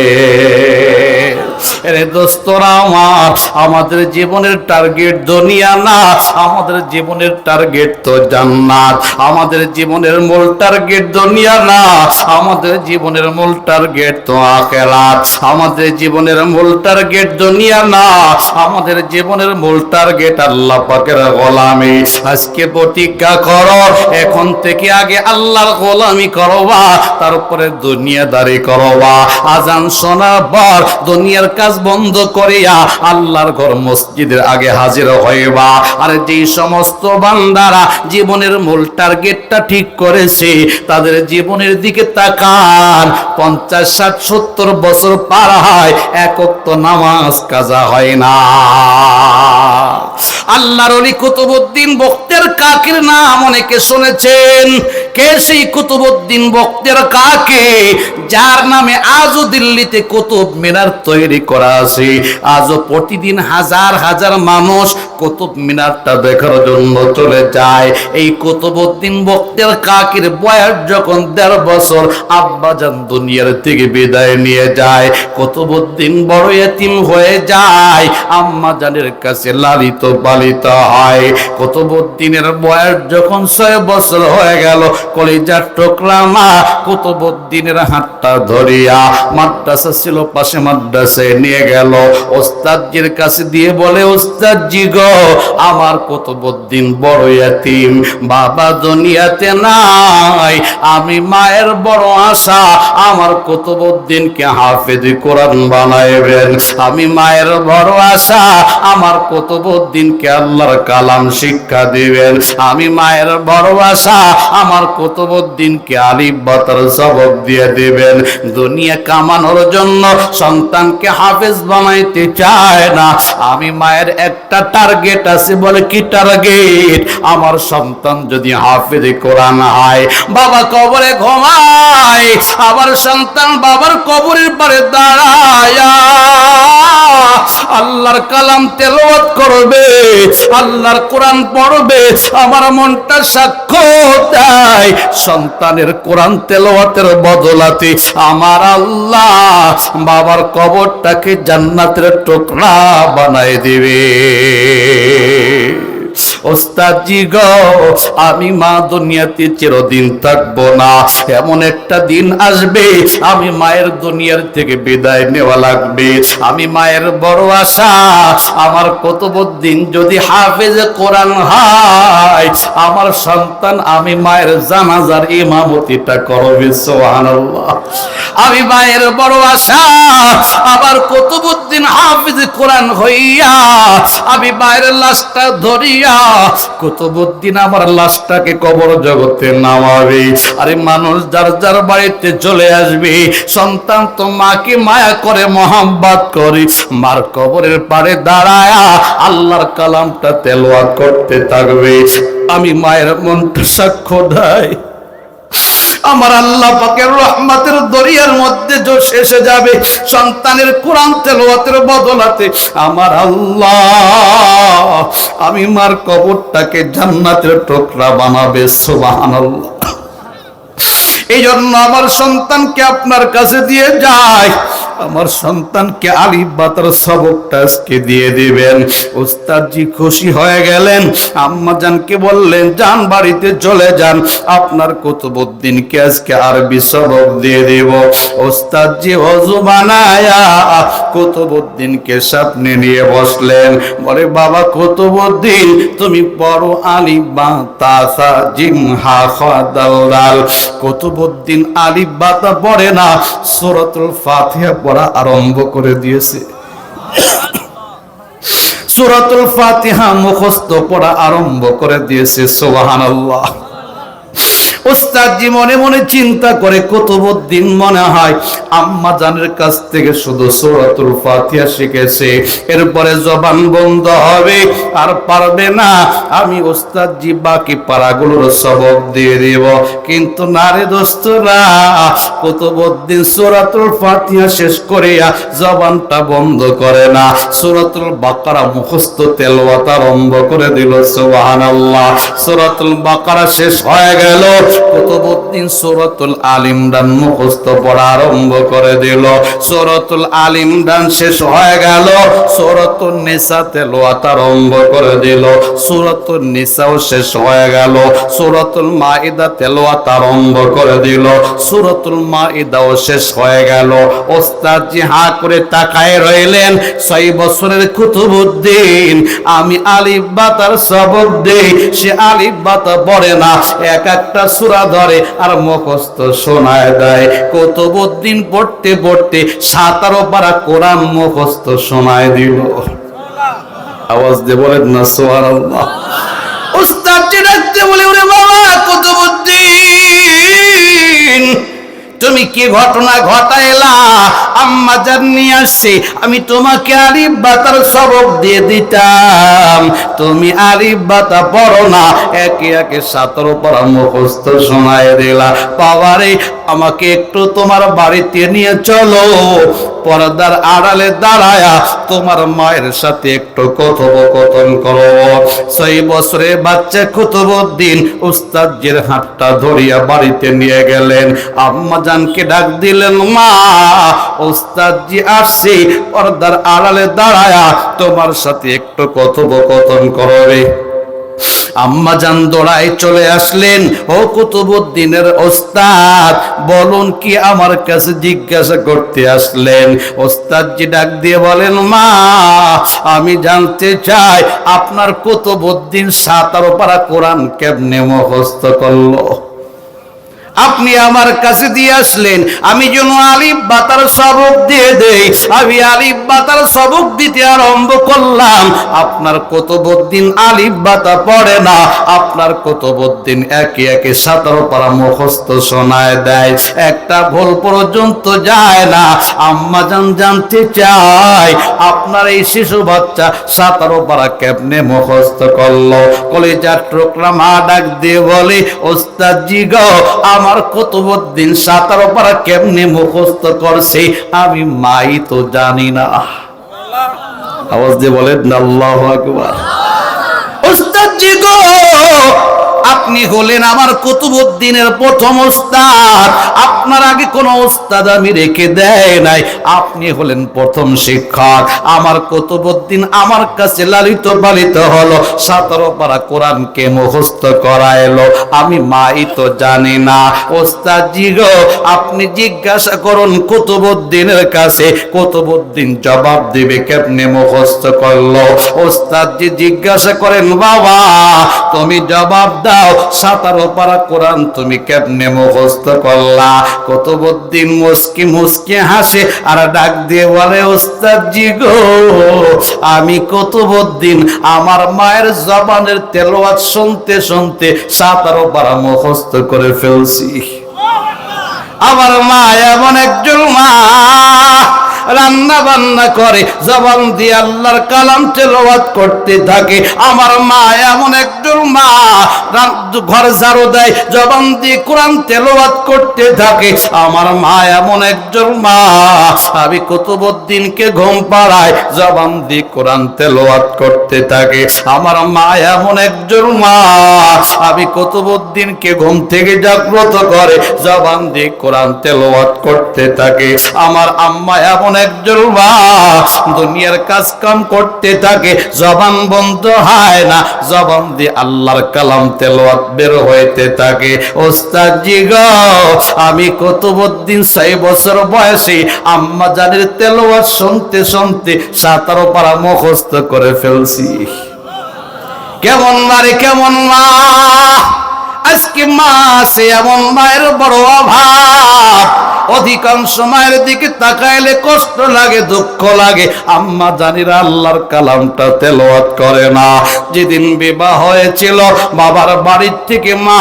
রে দোস্তরা আমার, আমাদের জীবনের টার্গেট দুনিয়া না, আমাদের জীবনের টার্গেট তো জান্নাত। আমাদের জীবনের মূল টার্গেট দুনিয়া না, আমাদের জীবনের মূল টার্গেট তো আখিরাত। আমাদের জীবনের মূল টার্গেট দুনিয়া না, আমাদের জীবনের মূল টার্গেট আল্লাহ পাকের গোলামি। আজকে প্রতিজ্ঞা করো, এখন থেকে আগে আল্লাহর গোলামি করবা, তারপরে দুনিয়াদারি করবা। আজান শোনার পর দুনিয়ার কাজ বন্ধ করিয়া আল্লাহর ঘর মসজিদের আগে হাজির হইবা। আর যেই সমস্ত বান্দারা জীবনের মূল টার্গেটটা ঠিক করেছে, তাদের জীবনের দিকে তাকান, 50, 60, 70 বছর পার হয়, 1 ওয়াক্ত নামাজ কাজা হয় না। আল্লাহর ওলি কুতুবউদ্দিন বখতিয়ার কাকির নাম অনেকে শুনেছেন। কে সেই কুতুবউদ্দিন বখতিয়ার কাকি, যার নামে আজও দিল্লিতে কুতুব মিনার তৈরি করা আছে। আজও প্রতিদিন হাজার হাজার মানুষ কুতুব মিনারটা দেখার জন্য চলে যায়। এই কুতুবউদ্দিন বখতিয়ার কাকির বয়স যখন 1.5 বছর, আব্বাজান দুনিয়ার থেকে বিদায় নিয়ে যায়, কুতুবউদ্দিন বড় এতিম হয়ে যায়, আম্মাজানের কাছে লালিত পালিত হয়। কুতুবউদ্দিনের বয়স যখন 6 বছর হয়ে গেল, কলিজার টুকরা মা কুতুবউদ্দিনের হাতটা ধরিয়া, মাদ্রাসা ছিল পাশে, মাদ্রাসায় নিয়ে গেল, ওস্তাদজির কাছে দিয়ে বলে, ওস্তাদজি গো, আমার কুতুবউদ্দিন বড় এতিম, বাবা দুনিয়াতে নাই, আমি মায়ের বড় আশা আমার কুতুবউদ্দিনকে হাফেজ কোরআন বানাইবেন। আমি মায়ের বড় আশা আমার কুতুবউদ্দিনকে আল্লাহর কালাম শিক্ষা দিবেন। আমি মায়ের বড় আশা আমার কুতুবউদ্দিনকে আলিফ বা তার সবক দিয়ে দিবেন। দুনিয়া কামানোর জন্য সন্তানকে হাফেজ বানাইতে চায় না। আমি মায়ের একটা টার্গেট আছে, বলে কি টার্গেট? আমার সন্তান যদি হাফেজ কোরআন হয়, বাবা কবরে ঘুমায়, আবার সন্তান বাবার কবরের পারে দাঁড়ায়া আল্লাহর কালাম তেলাওয়াত করবে, আল্লাহর কোরআন পড়বে, আমার মনটা সাক্ষ্য দেয়, সন্তানের কোরআন তেলাওয়াতের বদলাতে আমার আল্লাহ বাবার কবরটাকে জান্নাতের টুকরা বানায় দিবে। ওস্তাদজি গো, আমি মা দুনিয়াতে চিরদিন থাকবো না, এমন একটা দিন আসবে আমি মায়ের দুনিয়ার থেকে বিদায় নেওয়া লাগবে। আমি মায়ের বড় আশা, আমার কুতুবউদ্দিন যদি হাফেজ কোরআন হয়, আমার সন্তান আমি মায়ের জানাজার ইমামতিটা করবে। সুবহানাল্লাহ। আমি মায়ের বড় আশা, আমার কুতুবউদ্দিন হাফেজ কোরআন হইয়া আমি মায়ের লাশটা ধরিয়া কুতুবউদ্দিন আমার লাশটাকে কবর জগতে নামাবে। আরে মানুষ যার যার বাড়িতে চলে আসবে, সন্তান তো মাকে মায়া করে মহব্বত করে মার কবরের পাড়ে দাঁড়ায়া আল্লাহর কালামটা তেলাওয়াত করতে থাকবে। আমি মায়ের মনটা সাক্ষ্য দেয়, আমার আল্লাহ পাকের রহমতের দরিয়ার মধ্যে জোশ এসে যাবে সন্তানের কোরআন তেলাওয়াতের বদলাতে। আমার আল্লাহ আমি মার কবরটাকে জান্নাতের টুকরা বানাবে। সুবহানাল্লাহ। এই জন্য আমার সন্তানকে আপনার কাছে দিয়ে যায়, আমার সন্তানকে আলিফ বা তার সবকটা আজকে দিয়ে দিবেন। ওস্তাদজি খুশি হয়ে গেলেন, আম্মা জানকে বললেন যান বাড়িতে চলে যান, আপনার কুতুবউদ্দিনকে আজকে আরবি সবক দিয়ে দেব। ওস্তাদজি ওযু বানায়া কুতুবউদ্দিনকে সামনে নিয়ে বসলেন, বলে বাবা কুতুবউদ্দিন তুমি পড়ো আলিফ বা তা সা জিম হা খা দাল দাল। কুতুবউদ্দিন আলিফ বা তা পড়ে না, সূরাতুল ফাতিহা পড়া আরম্ভ করে দিয়েছে। সূরাতুল ফাতিহা মুখস্থ পড়া আরম্ভ করে দিয়েছে। সুবহানাল্লাহ। ওস্তাদজি মনে মনে চিন্তা করে কুতুবউদ্দিন মনে হয় আম্মা জানের কাছ থেকে শুধু সূরাতুল ফাতিহা শিখেছে, এরপরে জবান বন্ধ হবে আর পারবে না, আমি ওস্তাদজি বাকি পারাগুলোর সবক দিয়ে দেব। কিন্তু না রে দোস্তরা, কুতুবউদ্দিন সূরাতুল ফাতিহা শেষ করিয়া জবানটা বন্ধ করে না, সূরাতুল বাকারা মুখস্থ তেলাওয়াত আরম্ভ করে দিল। সুবহানাল্লাহ। সূরাতুল বাকারা শেষ হয়ে গেল, কুতুবউদ্দিন সূরাতুল আল ইমরান মুখস্থ পড়া আরম্ভ করে দিল। সূরাতুল আল ইমরান শেষ হয়ে গেল, সূরাতুন নিসা তেলাওয়াত আরম্ভ করে দিল। সূরাতুন নিসাও শেষ হয়ে গেল, সূরাতুল মাইদা তেলাওয়াত আরম্ভ করে দিল। সূরাতুল মাইদাও শেষ হয়ে গেল। ওস্তাদজি হা করে তাকায় রইলেন। 6 বছরের কুতুবউদ্দিন আমি আলিফ বা তার সবক দেই, সে আলিফ বা তা পড়ে না, এক একটা সূরা ধরে আর মুখস্থ শোনায় দেয়। কুতুবউদ্দিন পড়তে পড়তে 17 পারা কোরআন মুখস্থ শোনায় দিল। আওয়াজ দিয়ে বলেন না সুবহানাল্লাহ। উস্তাদজি ডাকতে বলে ওরে বাবা কুতুবউদ্দিন তুমি কি ঘটনা ঘটাইলা? আম্মা জান নিয়ে আসছে, আমি তোমাকে আলিফ বা তার সবক দিয়ে দিতাম, তুমি আলিফ বা তা পড়ো না, একে একে 17 পারা মুখস্থ শোনায় দিলা। বাবারে আমাকে একটু তোমার বাড়িতে নিয়ে চলো, পর্দার আড়ালে দাঁড়ায়া তোমার মায়ের সাথে একটু কথোপকথন করো। 6 বছরের বাচ্চা কুতুবউদ্দিন উস্তাদজির হাতটা ধরিয়া বাড়িতে নিয়ে গেলেন। আম্মা জানকে ডাক দিলেন, মা উস্তাদজি আসছে, পর্দার আড়ালে দাঁড়ায়া তোমার সাথে একটু কথোপকথন করবে। আম্মা জান দৌড়ায় চলে আসলেন, ও কুতুবউদ্দিনের ওস্তাদ বলুন কি আমার কাছে জিজ্ঞাসা করতে আসলেন? ওস্তাদজি ডাক দিয়ে বলেন, মা আমি জানতে চাই আপনার কুতুবউদ্দিন 17 পারা কোরআন কেমনে মুখস্থ করলো? আপনি আমার কাছে দিয়ে আসলেন, আমি যেন আলিফ বা তার সবক দিয়ে দেই। আমি আলিফ বা তার সবক দিতে আরম্ভ করলাম, আপনার কুতুবউদ্দিন আলিফ বা তা পড়ে না, আপনার কুতুবউদ্দিন একে একে 17 পারা মুখস্থ শোনায় দেয়, একটা ভুল পর্যন্ত যায় না। আম্মা জান জানতে চাই আপনার এই শিশু বাচ্চা 17 পারা কেমনে মুখস্থ করলো? কলিজার টুকরা মা ডাক দিয়ে বলে, ওস্তাদজি গো আমার কুতুবউদ্দিন 17 পারা কেমনে মুখস্থ করছে আমি মাই তো জানি না। আওয়াজ দিয়ে বলেন আল্লাহু আকবার। ওস্তাদ জি গো, আপনি হলেন আমার কুতুবউদ্দিনের প্রথম ওস্তাদ। আপনার আগে কোনো ওস্তাদ আমি রেখে দেয় নাই, আপনি হলেন প্রথম শিক্ষক। আমার কুতুবউদ্দিন আমার কাছে লালিত পালিত হলো, 17 পারা কোরআনকে মুখস্থ করাইলো। আমি মাই তো জানি না। ওস্তাদ জি গো, আপনি জিজ্ঞাসা করুন কুতুবউদ্দিনের কাছে, কুতুবউদ্দিন জবাব দিবে কেমনে মুখস্থ করলো। ওস্তাদ জি জিজ্ঞাসা করেন, বাবা তুমি জবাব দাও, 17 পারা কোরআন তুমি কেমনে মুখস্থ করলা? কুতুবউদ্দিন মুস্কি মুস্কি হাসে আর ডাক দিয়ে বলে, ওস্তাদ জি গো, আমি কুতুবউদ্দিন আমার মায়ের জবানের তেলাওয়াত শুনতে শুনতে 17 পারা মুখস্থ করে ফেলছি। আমার মা এমন একজন মা, রান্না বান্না করে জবান দিয়ে আল্লাহর কালাম তেলাওয়াত করতে থাকে। আমার মা এমন একজন মা, ঘর ঝাড়ু দেয় জবান দিয়ে কোরআন তেলাওয়াত করতে থাকে। আমার মা এমন একজন মা, আমি কুতুবউদ্দিনকে ঘুম পাড়ায় জবান দিয়ে কোরআন তেলাওয়াত করতে থাকে। আমার মা এমন একজন মা, আমি কুতুবউদ্দিনকে ঘুম থেকে জাগ্রত করে জবান দিয়ে কোরআন তেলাওয়াত করতে থাকে। আমার আম্মা এমন একজন মা, দুনিয়ার কাজ কাম করতে থাকে, জবান বন্ধ হয় না, জবান দিয়ে আল্লাহর কালাম তেলাওয়াত বের হইতে থাকে। ওস্তাদ জি গো, আমি কুতুবউদ্দিন 6 বছর বয়সে আম্মা জানের তেলাওয়াত শুনতে শুনতে 17 পারা মুখস্থ করে ফেলছি। কেমন মারে কেমন মা! আজকে মা আছে, এমন মায়ের বড় অভাব। অধিকাংশ মায়ের দিকে তাকাইলে কষ্ট লাগে, দুঃখ লাগে। আম্মা জানিরা আল্লাহর কালামটা তেলাওয়াত করে না। যেদিন বিবাহ হয়েছিল, বাবার বাড়ির থেকে মা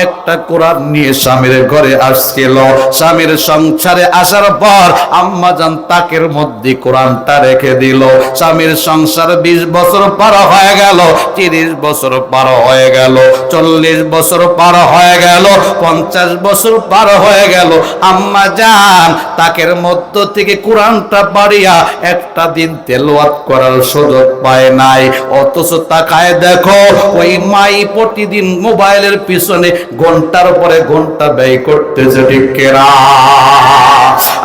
একটা কোরআন নিয়ে স্বামীর ঘরে আসছিল। স্বামীর সংসারে আসার পর আম্মা জান তাকের মধ্যে কোরআনটা রেখে দিল। স্বামীর সংসার 20 বছর পার হয়ে গেল, 30 বছর পার হয়ে গেল, 40 বছর পার হয়ে গেল, 50 বছর পার হয়ে গেল। আম্মা জান তাকের মধ্য থেকে কোরআনটা বাড়িয়া একটা দিন তেলাওয়াত করার সুযোগ পায় নাই। অথচ তাকায় দেখো, ওই মাই প্রতিদিন মোবাইলের পিছনে ঘন্টার পরে ঘন্টা ব্যয় করতেছে। ঠিক কিনা?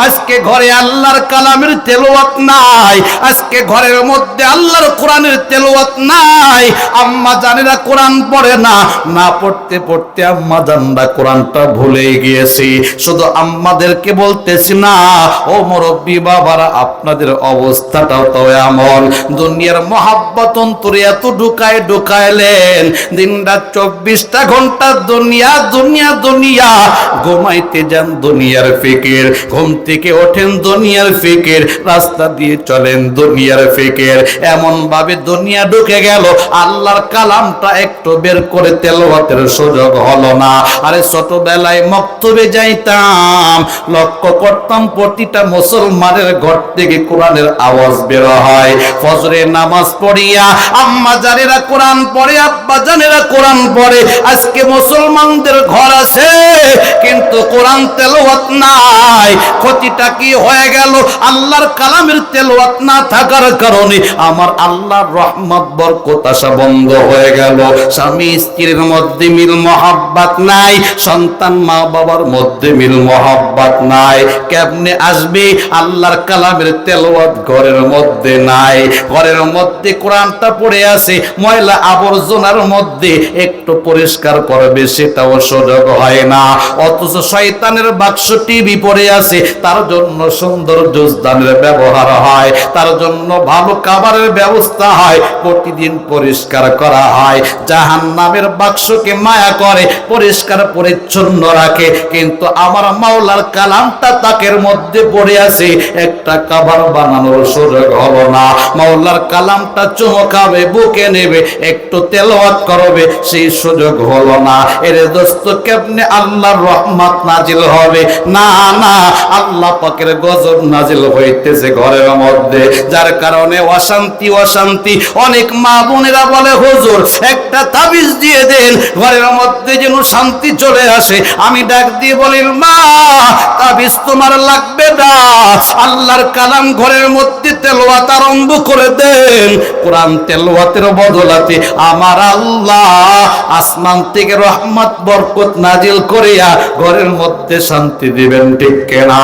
আজকে ঘরে আল্লাহর কালামের তেলাওয়াত নাই, আজকে ঘরের মধ্যে আল্লাহর কোরআনের তেলাওয়াত নাই। আম্মা জানেরা কোরআন পড়ে না, না পড়তে পড়তে আম্মা জানরা কোরআনটা ভুলে গিয়েছি। শুধু আম্মাদেরকে বলতেছি না, ও মুরব্বী বাবারা, আপনাদের অবস্থাটাও তো এমন। দুনিয়ার মহাব্বত অন্তরে এত ঢুকাইলেন, দিনরাত 24টা ঘন্টা দুনিয়া দুনিয়া দুনিয়া। ঘুমাইতে যান দুনিয়ার ফিকির, ঘুম থেকে ওঠেন দুনিয়ার ফিকির, রাস্তা দিয়ে চলেন দুনিয়ার ফিকির। এমন ভাবে দুনিয়া ঢুকে গেল, আল্লাহর কালামটা একটু বের করে তেলাওয়াতের সুযোগ হলো না। আরে ছোটবেলায় মক্তবে যাইতাম, লক্ষ্য করতাম প্রতিটা মুসলমানের ঘর থেকে কোরআনের আওয়াজ বের হয়। ফজরের নামাজ পড়িয়া আম্মা জানেরা কোরআন পড়ে, আব্বা জানেরা কোরআন পড়ে। আজকে মুসলমানদের ঘর আছে কিন্তু কোরআন তেলাওয়াত নাই। ক্ষতিটা কি হয়ে গেল? আল্লাহর কালামের তেলাওয়াত না থাকার কারণে আমার আল্লাহর রহমত বরকত আসা বন্ধ হয়ে গেল। স্বামী স্ত্রীর মধ্যে মিল মহাব্বত নাই, সন্তান মা বাবার মধ্যে মিল মহাব্বত নাই। কেমনে আসবে? আল্লাহর কালামের তেলাওয়াত ঘরের মধ্যে নাই। ঘরের মধ্যে কোরআনটা পড়ে আছে, ময়লা আবর্জনার মধ্যে একটু পরিষ্কার করবে সেটাও সুযোগ হয় না। অথচ শয়তানের বাক্স টিভি পড়ে আছে, তার জন্য সুন্দর জুজদানের ব্যবহার হয়, তার জন্য ভালো খাবারের ব্যবস্থা হয়, প্রতিদিন পরিষ্কার করা হয়। জাহান্নামের বাক্সকে মায়া করে পরিষ্কার পরিচ্ছন্ন রাখে, কিন্তু আমার মাওলার কালামটা তাকের মধ্যে পড়ে আছে, একটা খাবার বানানোর সুযোগ হলো না। মাওলার কালামটা চুমকাবে, বুকে নেবে, একটু তেলাওয়াত করবে, সেই সুযোগ হলো না। এর দোস্ত কেমনে আল্লাহর রহমত নাজিল হবে? না না, আল্লাহ পাকের গজব নাজিল হইতেছে ঘরের মধ্যে, যার কারণে অশান্তি অশান্তি। অনেক মা বোনেরা বলে হুজুর একটা তাবিজ দিয়ে দেন ঘরের মধ্যে যেন শান্তি চলে আসে। আমি ডাক দিয়ে বলি মা, তাবিজ তোমার লাগবে না, আল্লাহর কালাম ঘরের মধ্যে তেলাওয়াত আরম্ভ করে দেন। কোরআন তেলাওয়াতের বদলাতে আমার আল্লাহ আসমান থেকে রহমত বরকত নাজিল করিয়া ঘরের মধ্যে শান্তি দিবেন, ঠিক কিনা?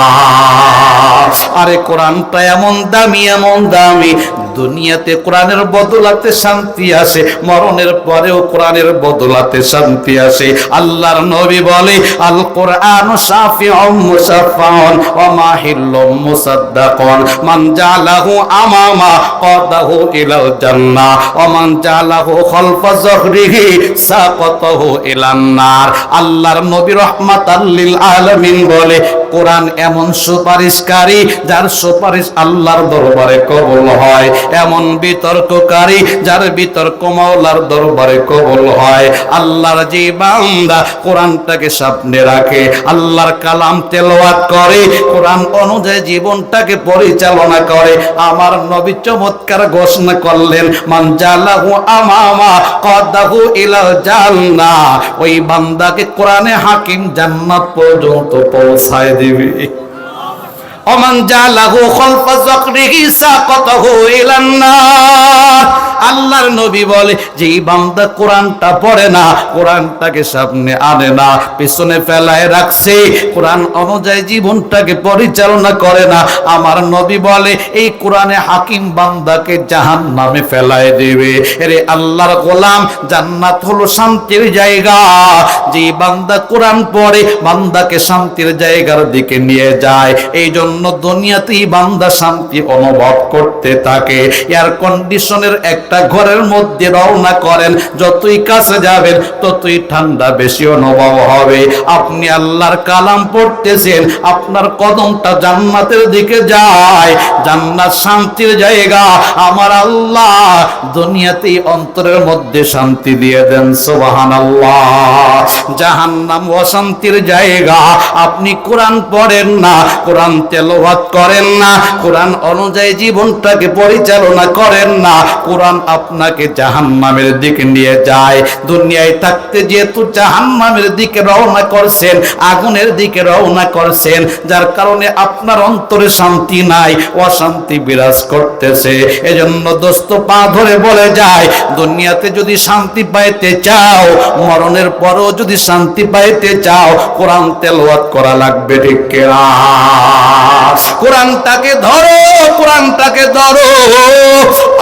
আরে কোরআনটা এমন দামি এমন দামি, দুনিয়াতে কোরআনের বদলাতে শান্তি আসে, মরণের পরেও কোরআনের বদলাতে শান্তি আসে। আল্লাহর নবী বলে আল কোরআন শাফিউম মুশাফফাউন ওয়া মাহিল্লুম মুসাদ্দাকুন মান জালাহু আমামা কাদাহু ইলাল জান্নাহ ওয়া মান জালাহু খালফা যহরিহি সাকাতাহু ইলান নার। আল্লাহর নবী রাহমাতাল লিল আলামিন বলে কোরআন এমন সুপারিশকারী যার সুপারিশ আল্লাহর দরবারে কবুল হয়, এমন বিতর্ককারী যার বিতর্ক মাওলার দরবারে কবুল হয়। আল্লাহর যে বান্দা কোরআনটাকে সামনে রাখে, আল্লাহর কালাম তেলাওয়াত করে, কোরআন অনুযায়ী জীবনটাকে পরিচালনা করে, আমার নবী চমৎকার ঘোষণা করলেন মান জালাহু আমামা কাদাহু ইলাল জান্নাহ, ওই বান্দাকে কোরআনে হাকিম জান্নাত পর্যন্ত পৌঁছায় দিবে। ওমান জালাহু খালফা যকরিহি সাকাতাহু ইলান নার। আল্লাহর নবী বলে যে বান্দা কোরআনটা পড়ে না, কোরআনটাকে সামনে আনে না, পিছনে ফেলায় রাখছে, কোরআন অনুযায়ী জীবনটাকে পরিচালনা করে না, আমার নবী বলে এই কোরআনে হাকিম বান্দাকে জাহান্নামে ফেলায় দিবে। আরে আল্লাহর গোলাম, জান্নাত হলো শান্তির জায়গা। যে বান্দা কোরআন পড়ে বান্দাকে শান্তির জায়গার দিকে নিয়ে যায়। এই জন্য দুনিয়াতেই বান্দা শান্তি অনুভব করতে থাকে। এয়ার কন্ডিশনের একটা ঘরের মধ্যে রওনা করেন, যতই কাছে যাবেন ততই ঠান্ডা বেশি অনুভব হবে। আপনি আল্লাহর কালাম পড়তেছেন, আপনার কদমটা জান্নাতের দিকে যায়, জান্নাত শান্তির জায়গা। আমার আল্লাহ দুনিয়াতেই অন্তরের মধ্যে শান্তি দিয়ে দেন, সুবহানাল্লাহ। জাহান্নাম অশান্তির জায়গা। আপনি কোরআন পড়েন না, কোরআন তেলাওয়াত করেন না, কোরআন অনুযায়ী জীবনটাকে পরিচালনা করেন না, কোরআন আপনাকে জাহান্নামের দিকে নিয়ে যায়। দুনিয়ায় থাকতে যেহেতু জাহান্নামের দিকে রওনা করছেন, আগুনের দিকে রওনা করছেন, যার কারণে আপনার অন্তরে শান্তি নাই, অশান্তি বিরাজ করতেছে। এজন্য দোস্ত পা ধরে বলে যায়, দুনিয়াতে যদি শান্তি পাইতে চাও, মরণের পরও যদি শান্তি পাইতে চাও, কোরআন তেলাওয়াত করা লাগবে, ঠিক কিনা? কোরআনটাকে ধরো, কোরআনটাকে ধরো।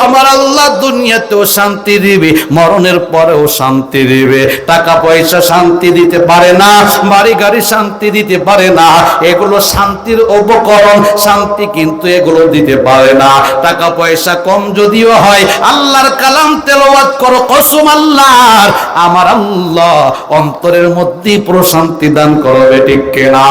আমার আল্লাহ দুনিয়াতেও শান্তি দিবে, মরণের পরেও শান্তি দিবে। টাকা পয়সা শান্তি দিতে পারে না, বাড়ি গাড়ি শান্তি দিতে পারে না, এগুলো শান্তির উপকরণ, শান্তি কিন্তু এগুলো দিতে পারে না। টাকা পয়সা কম যদিও হয়, আল্লাহর কালাম তেলাওয়াত করো, কসম আল্লাহর, আমার আল্লাহ অন্তরের মধ্যে প্রশান্তি দান করবে, ঠিক কিনা?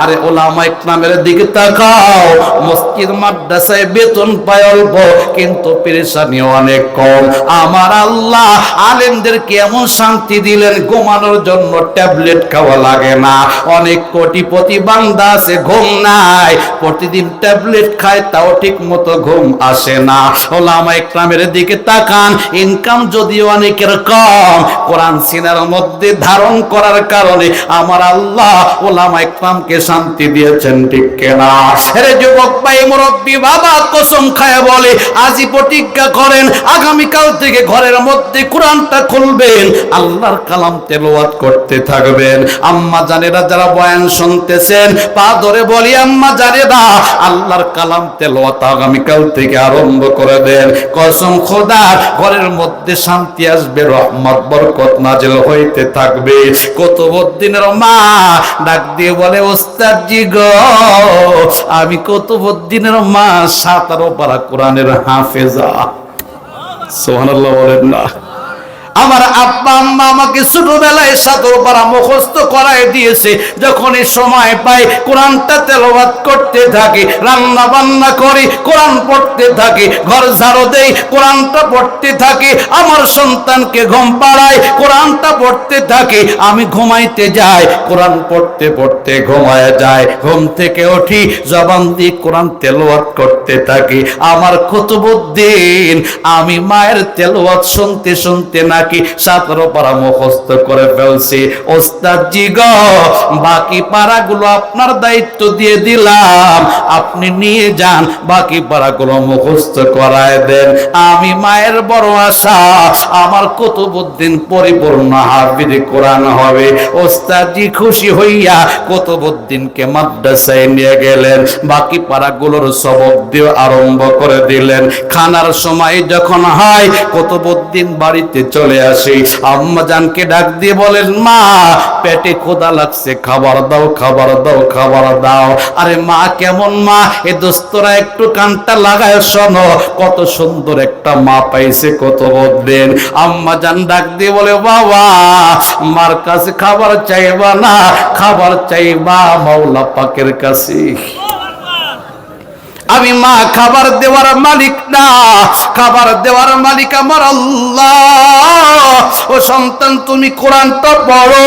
আরে ওলামা ইকরামের দিকে তাকাও, মসজিদ মাদ্রাসায় বেতন পায় অল্প, কিন্তু পেরেশানি অনেক কম। আমার আল্লাহ আলেমদেরকে এমন শান্তি দিলেন, ঘুমানোর জন্য ট্যাবলেট খাওয়া লাগে না। অনেক কোটিপতি বান্দা আছে ঘুম নাই, প্রতিদিন ট্যাবলেট খায়, তাও ঠিক মতো ঘুম আসে না। ওলামা ইকরামের দিকে তাকান, ইনকাম যদিও অনেকের কম, কোরআন সিনার মধ্যে ধারণ করার কারণে আমার আল্লাহ ওলামা ইকরামকে শান্তি দিয়েছেন, ঠিক কিনা? আরে যুবক ভাই, মুরব্বী বাবা কসম খায় বলে, আজই প্রতিজ্ঞা করেন আগামীকাল থেকে ঘরের মধ্যে কোরআনটা খুলবেন, আল্লাহর কালাম তেলাওয়াত করতে থাকবেন। আম্মা জানেরা যারা বয়ান শুনতেছেন, পা ধরে বলি আম্মা জানেরা, আল্লাহর কালাম তেলাওয়াত আগামীকাল থেকে আরম্ভ করে দেন। কসম খোদার, ঘরের মধ্যে শান্তি আসবে, রহমত বরকত নাজিল হইতে থাকবে। কুতুবউদ্দিনের মা ডাক দিয়ে বলে, ওস্তাদ জি গো, আমি কুতুবউদ্দিনের মা 17 পারা কোরআনের হাফেজা। সুবহানাল্লাহ বলেন না? আমার আব্বা আম্মা আমাকে ছোটবেলায় সাতর পারা মুখস্থ করায় দিয়েছে। যখনই সময় পাই কোরআনটা তেলাওয়াত করতে থাকি, রান্না বান্না করি কোরআন পড়তে থাকি, ঘর ঝাড়ু দেই কোরআনটা পড়তে থাকি, আমার সন্তানকে ঘুম পাড়াই কোরআনটা পড়তে থাকি, আমি ঘুমাইতে যাই কোরআন পড়তে পড়তে ঘুমায় যায়, ঘুম থেকে উঠি জবান দিয়ে কোরআন তেলাওয়াত করতে থাকি। আমার কুতুবউদ্দিন আমি মায়ের তেলাওয়াত শুনতে শুনতে নাকি 17 পারা মুখস্থ করে ফেলছি। ওস্তাদ জি গো, বাকি পারাগুলো আপনার দায়িত্ব দিয়ে দিলাম, আপনি নিয়ে যান, বাকি পারাগুলো মুখস্থ করায় দেন। আমি মায়ের বড় আশা আমার কুতুবউদ্দিন পরিপূর্ণ হাফিজ কোরআন হবে। ওস্তাদ জি খুশি হইয়া কুতুবউদ্দিনকে মাদ্রাসায় নিয়ে গেলেন, বাকি পারাগুলোর সবক দিয়ে আরম্ভ করে দিলেন। খানার সময় যখন হয় কুতুবউদ্দিন বাড়িতে চলে আসে, আম্মা জানকে ডাক দিয়ে বলেন, মা পেটে ক্ষুধা লাগছে, খাবার দাও খাবার দাও খাবার দাও। আরে মা কেমন মা, এ দোস্তরা একটু কানটা লাগায় শোনো, কত সুন্দর একটা মা পাইছে কুতুবউদ্দিন। আম্মা জান ডাক দিয়ে বলে, বাবা মার কাছে খাবার চাইবা না, খাবার চাইবা মাওলা পাকের কাছে। আমি মা খাবার দেওয়ার মালিক না, খাবার দেওয়ার মালিক আমার আল্লাহ। ও সন্তান তুমি কোরআনটা পড়ো,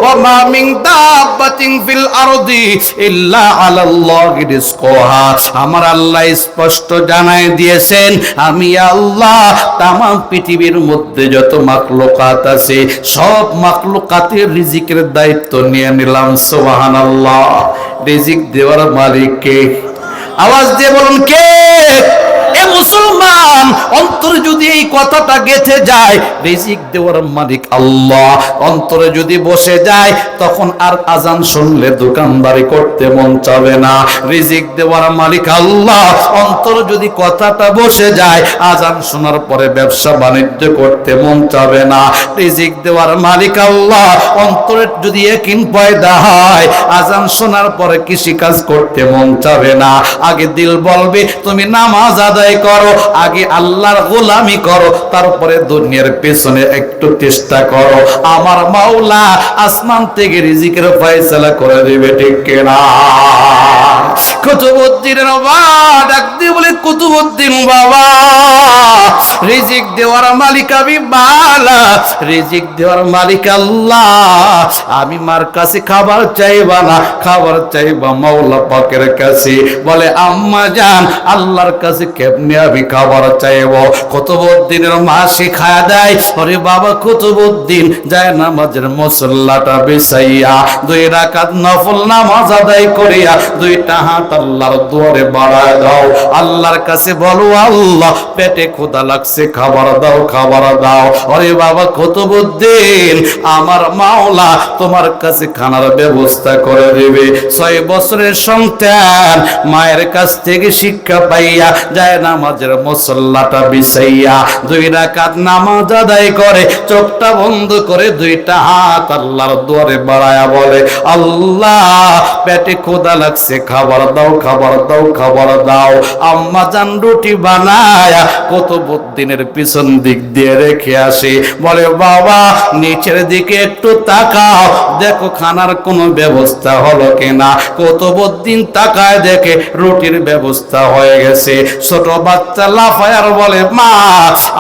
ওয়া মা মিন দাব্বাতিন ফিল আরদি ইল্লা আলাল্লাহি রিজকুহা। আমার আল্লাহ স্পষ্ট জানায় দিয়েছেন, আমি আল্লাহ তামাম পৃথিবীর মধ্যে যত মাখলুকাত আছে সব মাখলুকাতের রিজিকের দায়িত্ব নিয়ে নিলাম। সুবহানাল্লাহ। রিজিক দেওয়ার মালিক কে? আওয়াজ দিয়ে বলুন কে? এ মুসলমান, অন্তরে যদি এই কথাটা গেঁথে যায়, রিজিক দেওয়ার মালিক আল্লাহ, অন্তরে যদি বসে যায়, তখন আর আজান শুনলে দোকানদারি করতে মন চাবে না। রিজিক দেওয়ার মালিক আল্লাহ, অন্তরে যদি কথাটা বসে যায়, আজান শোনার পরে ব্যবসা বাণিজ্য করতে মন চাবে না। রিজিক দেওয়ার মালিক আল্লাহ, অন্তরে যদি ইয়াকিন পয়দা হয়, আজান শোনার পরে কৃষি কাজ করতে মন চাবে না। আগে দিল বলবে তুমি নামাজ আদায় করো, আগে আল্লাহর গোলামি করো, তারপরে দুনিয়ার পেছনে একটু চেষ্টা করো। আমার মাওলা আসমান থেকে রিজিকের ফয়সালা করে দিবে, ঠিক কিনা? কুতুবউদ্দিনের বাবা ডাক দিয়ে বলে, কুতুবউদ্দিন বাবা, রিজিক দেওয়ার মালিক আমি বালা, রিজিক দেওয়ার মালিক আল্লাহ। আমি মার কাছে খাবার চাইবা না, খাবার চাইবা মাওলা পাকের কাছে। বলে আম্মা জান আল্লাহর কাছে কেমনে আমি খাবার চাইব? কুতুবউদ্দিনের মা শিখায়া দেয়, ওরে বাবা কুতুবউদ্দিন যায় নামাজের মুসল্লাটা বিছাইয়া 2 রাকাত নফল নামাজ আদায় করিয়া 2টা হাত আল্লাহর দুয়ারে বাড়ায় দাও, আল্লাহর কাছে বলো, আল্লাহ পেটে ক্ষুধা লাগছে, খাবার দাও খাবার দাও। ওরে বাবা কুতুবউদ্দিন, আমার মাওলা তোমার কাছে খানার ব্যবস্থা করে দেবে। 6 বছরের সন্তান মায়ের কাছ থেকে শিক্ষা পাইয়া যায় নামাজের মুসল্লাটা বিছাইয়া 2 রাকাত নামাজ আদায় করে, চোখটা বন্ধ করে 2টা হাত আল্লাহর দুয়ারে বাড়ায়া বলে, আল্লাহ পেটে ক্ষুধা লাগছে, খাবার দাও খাবার দাও খাবার দাও। আম্মা জান রুটি বানায়া কুতুবউদ্দিনের পিছন দিক দিয়ে রেখে আসে, বলে বাবা নিচের দিকে একটু তাকাও, দেখো খানার কোনো ব্যবস্থা হলো কিনা। কুতুবউদ্দিন তাকায় দেখে রুটির ব্যবস্থা হয়ে গেছে। ছোট বাচ্চা লাফায়ার বলে, মা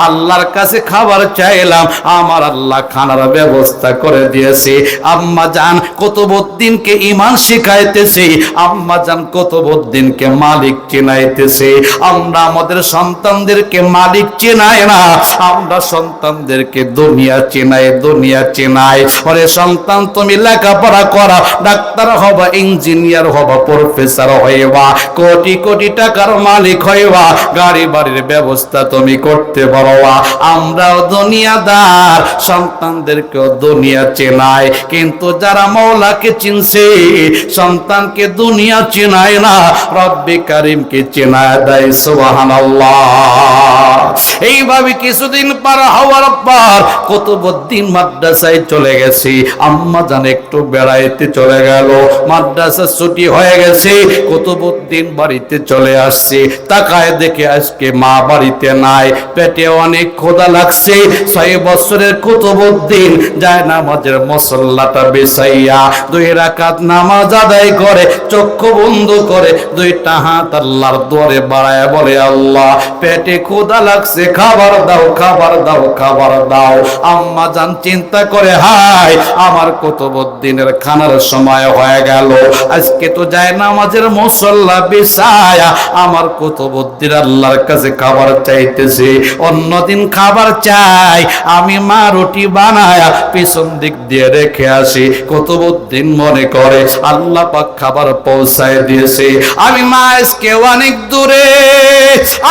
আল্লাহর কাছে খাবার চাইলাম, আমার আল্লাহ খানার ব্যবস্থা করে দিয়েছে। আম্মা জান কুতুবউদ্দিনকে ঈমান শিখাইতেছে, আম্মা জান কুতুবউদ্দিনকে মালিক চিনাইতেছে। আমরা আমাদের সন্তানদেরকে মালিক চিনাই না, আমরা সন্তানদেরকে দুনিয়া চিনাই, দুনিয়া চিনাই। ওরে সন্তান তুমি লেখাপড়া করা, ডাক্তার হবা, ইঞ্জিনিয়ার হবা, প্রফেসর হইবা, কোটি কোটি টাকার মালিক হইবা, গাড়ি বাড়ির ব্যবস্থা তুমি করতে পারবা। আমরাও দুনিয়াদার, সন্তানদেরকেও দুনিয়া চেনাই, কিন্তু যারা মওলাকে চিনছে সন্তানকে দুনিয়া চেনায় না, রব্বে কারিমকে চেনায় দেয়। সুবহানাল্লাহ। এইবার ভাবি কিছুদিন পার হওয়ার পর কুতুবউদ্দিন মাদ্রাসায় চলে গেছি, আম্মা জান একটু বেড়াইতে চলে গেল, মাদ্রাসা ছুটি হয়ে গেছে, কুতুবউদ্দিন বাড়িতে চলে আসছে, তাকায় দেখে আজকে মা বাড়িতে নাই, পেটে অনেক ক্ষুধা লাগছে। 6 বছরের কুতুবউদ্দিন যায় নামাজের মুসল্লাটা বিছাইয়া 2 রাকাত নামাজ আদায় করে চক্ষু বন্ধ করে 2টা হাত আল্লাহর দুয়ারে বাড়ায় বলে, আল্লাহ পেটে ক্ষুধা লাগছে, খাবার দাও, খাবার দাও, খাবার দাও। আম্মা জান চিন্তা করে, হাই আমার কুতুবউদ্দিনের খানার সময় হয়ে গেল, আজকে তো যায় নামাজের মুসল্লা বিছায়া আমার কুতুবউদ্দিন আল্লাহর কাছে খাবার চাইতেছে, অন্যদিন খাবার চাই আমি মা রুটি বানায়া পিছন দিক দিয়ে রেখে আসি। কুতুবউদ্দিন মনে করে আল্লাহ পাক খাবার পৌঁছায় দিয়েছে, আমি মা আজকে অনেক দূরে,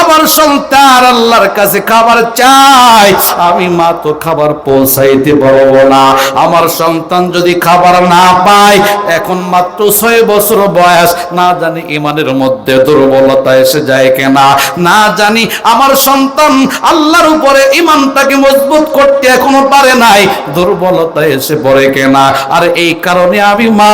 আমার সন্তান আল্লাহর কাছে খাবার চাই, আমি মা তো খাবার পৌঁছাইতে পারবো না। আমার সন্তান যদি খাবার না পায়, এখন মাত্র 6 বছর বয়স, না জানি ইমানের মধ্যে দুর্বলতা এসে যায় কিনা, না জানি আমার সন্তান আল্লাহর উপরে ইমানটাকে মজবুত করতে এখনো পারে নাই, দুর্বলতা এসে পড়ে কিনা। আর এই কারণে আমি মা